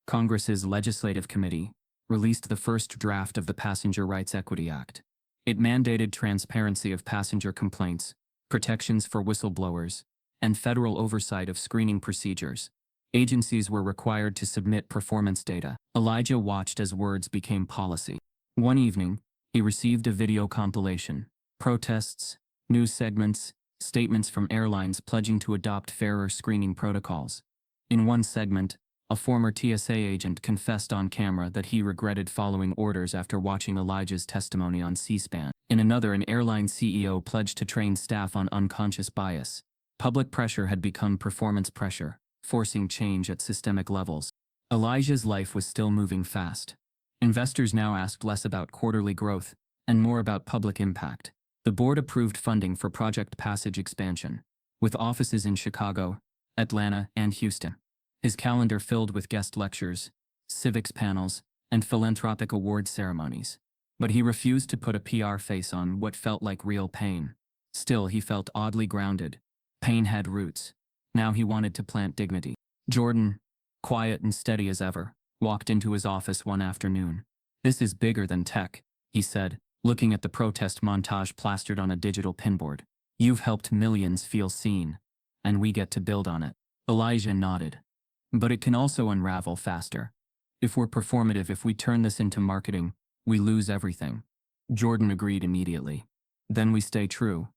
Congress's Legislative Committee released the first draft of the Passenger Rights Equity Act. It mandated transparency of passenger complaints, protections for whistleblowers, and federal oversight of screening procedures. Agencies were required to submit performance data. Elijah watched as words became policy. One evening, He received a video compilation, protests, news segments, statements from airlines pledging to adopt fairer screening protocols. In one segment, a former TSA agent confessed on camera that he regretted following orders after watching Elijah's testimony on C-SPAN. In another, an airline CEO pledged to train staff on unconscious bias. Public pressure had become performance pressure, forcing change at systemic levels. Elijah's life was still moving fast. Investors now asked less about quarterly growth and more about public impact. The board approved funding for Project Passage expansion, with offices in Chicago, Atlanta, and Houston. His calendar filled with guest lectures, civics panels, and philanthropic award ceremonies. But he refused to put a PR face on what felt like real pain. Still, he felt oddly grounded. Pain had roots. Now he wanted to plant dignity. Jordan, quiet and steady as ever, walked into his office one afternoon. "This is bigger than tech," he said, looking at the protest montage plastered on a digital pinboard. "You've helped millions feel seen, and we get to build on it." Elijah nodded. "But it can also unravel faster. If we're performative, if we turn this into marketing, we lose everything." Jordan agreed immediately. "Then we stay true.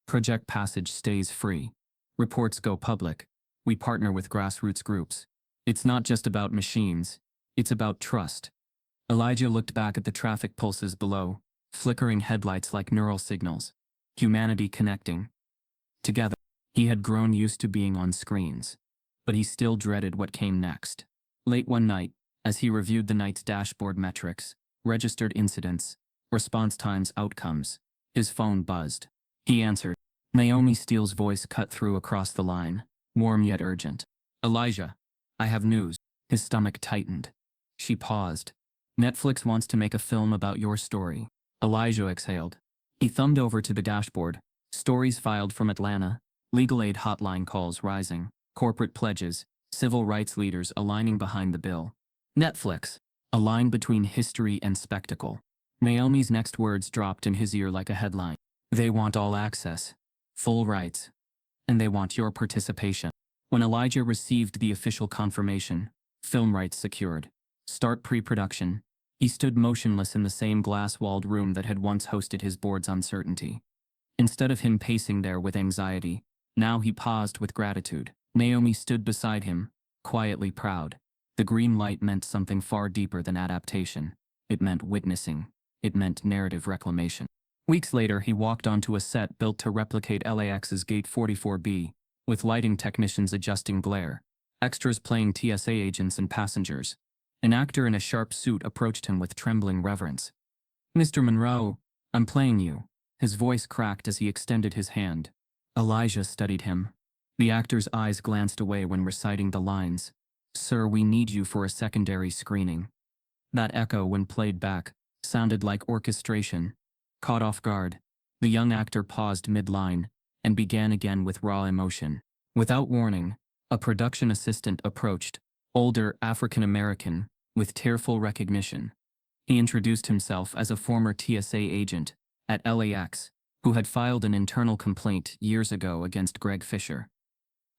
Project Passage stays free. Reports go public. We partner with grassroots groups. It's not just about machines, it's about trust." Elijah looked back at the traffic pulses below, flickering headlights like neural signals. Humanity connecting. Together. He had grown used to being on screens, but he still dreaded what came next. Late one night, as he reviewed the night's dashboard metrics, registered incidents, response times, outcomes, his phone buzzed. He answered. Naomi Steele's voice cut through across the line, warm yet urgent. "Elijah, I have news." His stomach tightened. She paused. "Netflix wants to make a film about your story." Elijah exhaled. He thumbed over to the dashboard. Stories filed from Atlanta, legal aid hotline calls rising, corporate pledges, civil rights leaders aligning behind the bill. Netflix, a line between history and spectacle. Naomi's next words dropped in his ear like a headline. "They want all access, full rights, and they want your participation." When Elijah received the official confirmation, film rights secured, start pre-production, he stood motionless in the same glass-walled room that had once hosted his board's uncertainty. Instead of him pacing there with anxiety, now he paused with gratitude. Naomi stood beside him, quietly proud. The green light meant something far deeper than adaptation. It meant witnessing. It meant narrative reclamation. Weeks later, he walked onto a set built to replicate LAX's Gate 44B, with lighting technicians adjusting glare, extras playing TSA agents and passengers. An actor in a sharp suit approached him with trembling reverence. "Mr. Monroe, I'm playing you." His voice cracked as he extended his hand. Elijah studied him. The actor's eyes glanced away when reciting the lines. "Sir, we need you for a secondary screening." That echo, when played back, sounded like orchestration. Caught off guard, the young actor paused mid-line and began again with raw emotion. Without warning, a production assistant approached, older African-American, with tearful recognition. He introduced himself as a former TSA agent at LAX, who had filed an internal complaint years ago against Greg Fisher.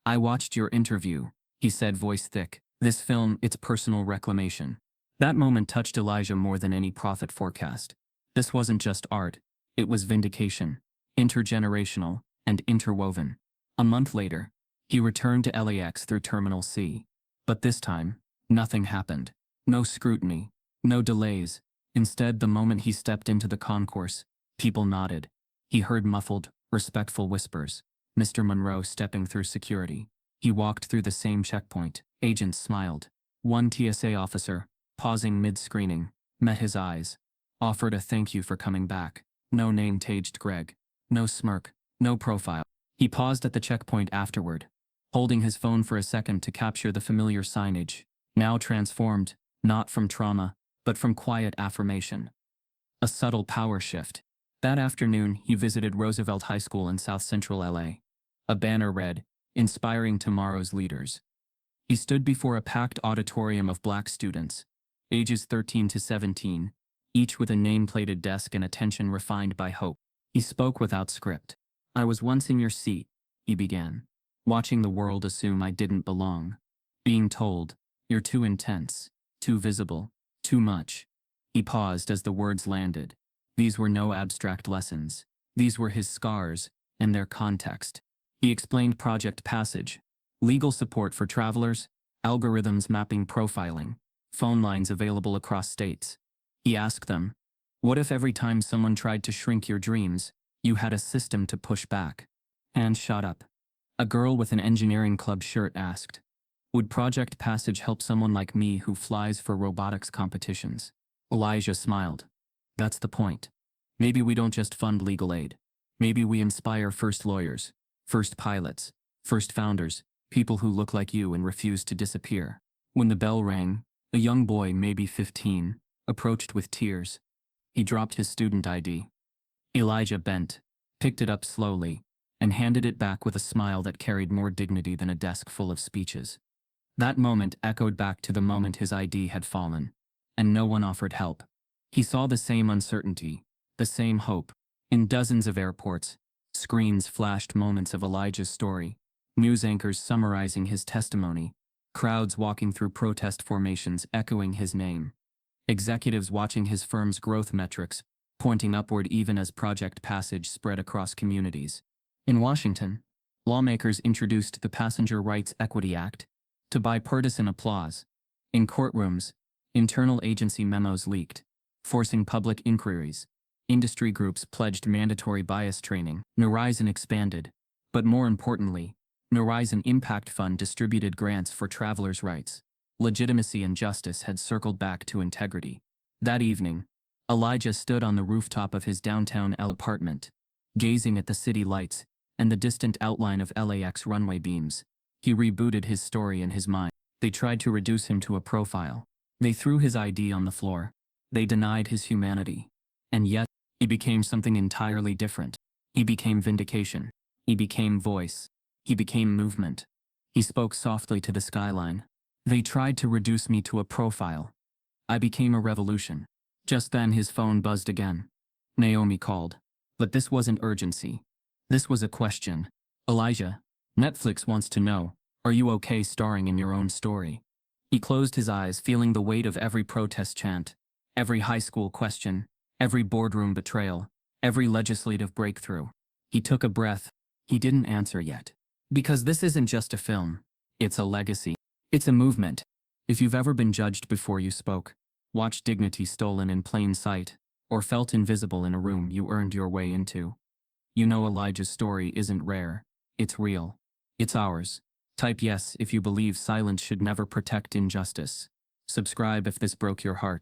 "I watched your interview," he said, voice thick. "This film, it's personal reclamation." That moment touched Elijah more than any profit forecast. This wasn't just art, it was vindication, intergenerational, and interwoven. A month later, he returned to LAX through Terminal C. But this time, nothing happened. No scrutiny, no delays. Instead, the moment he stepped into the concourse, people nodded. He heard muffled, respectful whispers. Mr. Monroe stepping through security. He walked through the same checkpoint. Agents smiled. One TSA officer, pausing mid-screening, met his eyes. Offered a thank you for coming back. No name tagged Greg. No smirk. No profile. He paused at the checkpoint afterward, holding his phone for a second to capture the familiar signage, now transformed, not from trauma, but from quiet affirmation. A subtle power shift. That afternoon, he visited Roosevelt High School in South Central LA. A banner read, "Inspiring Tomorrow's Leaders." He stood before a packed auditorium of black students, ages 13 to 17, each with a name-plated desk and attention refined by hope. He spoke without script. "I was once in your seat," he began, "watching the world assume I didn't belong. Being told, you're too intense, too visible, too much." He paused as the words landed. These were no abstract lessons. These were his scars and their context. He explained Project Passage, legal support for travelers, algorithms mapping profiling, phone lines available across states. He asked them, what if every time someone tried to shrink your dreams, you had a system to push back? Hands shot up. A girl with an engineering club shirt asked, would Project Passage help someone like me who flies for robotics competitions? Elijah smiled. That's the point. Maybe we don't just fund legal aid. Maybe we inspire first lawyers, first pilots, first founders, people who look like you and refuse to disappear. When the bell rang, a young boy, maybe 15, approached with tears. He dropped his student ID. Elijah bent, picked it up slowly, and handed it back with a smile that carried more dignity than a desk full of speeches. That moment echoed back to the moment his ID had fallen, and no one offered help. He saw the same uncertainty, the same hope. In dozens of airports, screens flashed moments of Elijah's story, news anchors summarizing his testimony, crowds walking through protest formations echoing his name, executives watching his firm's growth metrics pointing upward even as Project Passage spread across communities. In Washington, lawmakers introduced the Passenger Rights Equity Act to bipartisan applause. In courtrooms, internal agency memos leaked, forcing public inquiries. Industry groups pledged mandatory bias training. Horizon expanded, but more importantly, Horizon Impact Fund distributed grants for travelers' rights. Legitimacy and justice had circled back to integrity. That evening, Elijah stood on the rooftop of his downtown apartment, gazing at the city lights and the distant outline of LAX runway beams. He rebooted his story in his mind. They tried to reduce him to a profile. They threw his ID on the floor. They denied his humanity. And yet, he became something entirely different. He became vindication. He became voice. He became movement. He spoke softly to the skyline. They tried to reduce me to a profile. I became a revolution. Just then his phone buzzed again. Naomi called. But this wasn't urgency. This was a question. Elijah, Netflix wants to know, are you okay starring in your own story? He closed his eyes, feeling the weight of every protest chant, every high school question, every boardroom betrayal, every legislative breakthrough. He took a breath. He didn't answer yet. Because this isn't just a film. It's a legacy. It's a movement. If you've ever been judged before you spoke, watched dignity stolen in plain sight, or felt invisible in a room you earned your way into, you know Elijah's story isn't rare. It's real. It's ours. Type yes if you believe silence should never protect injustice. Subscribe if this broke your heart.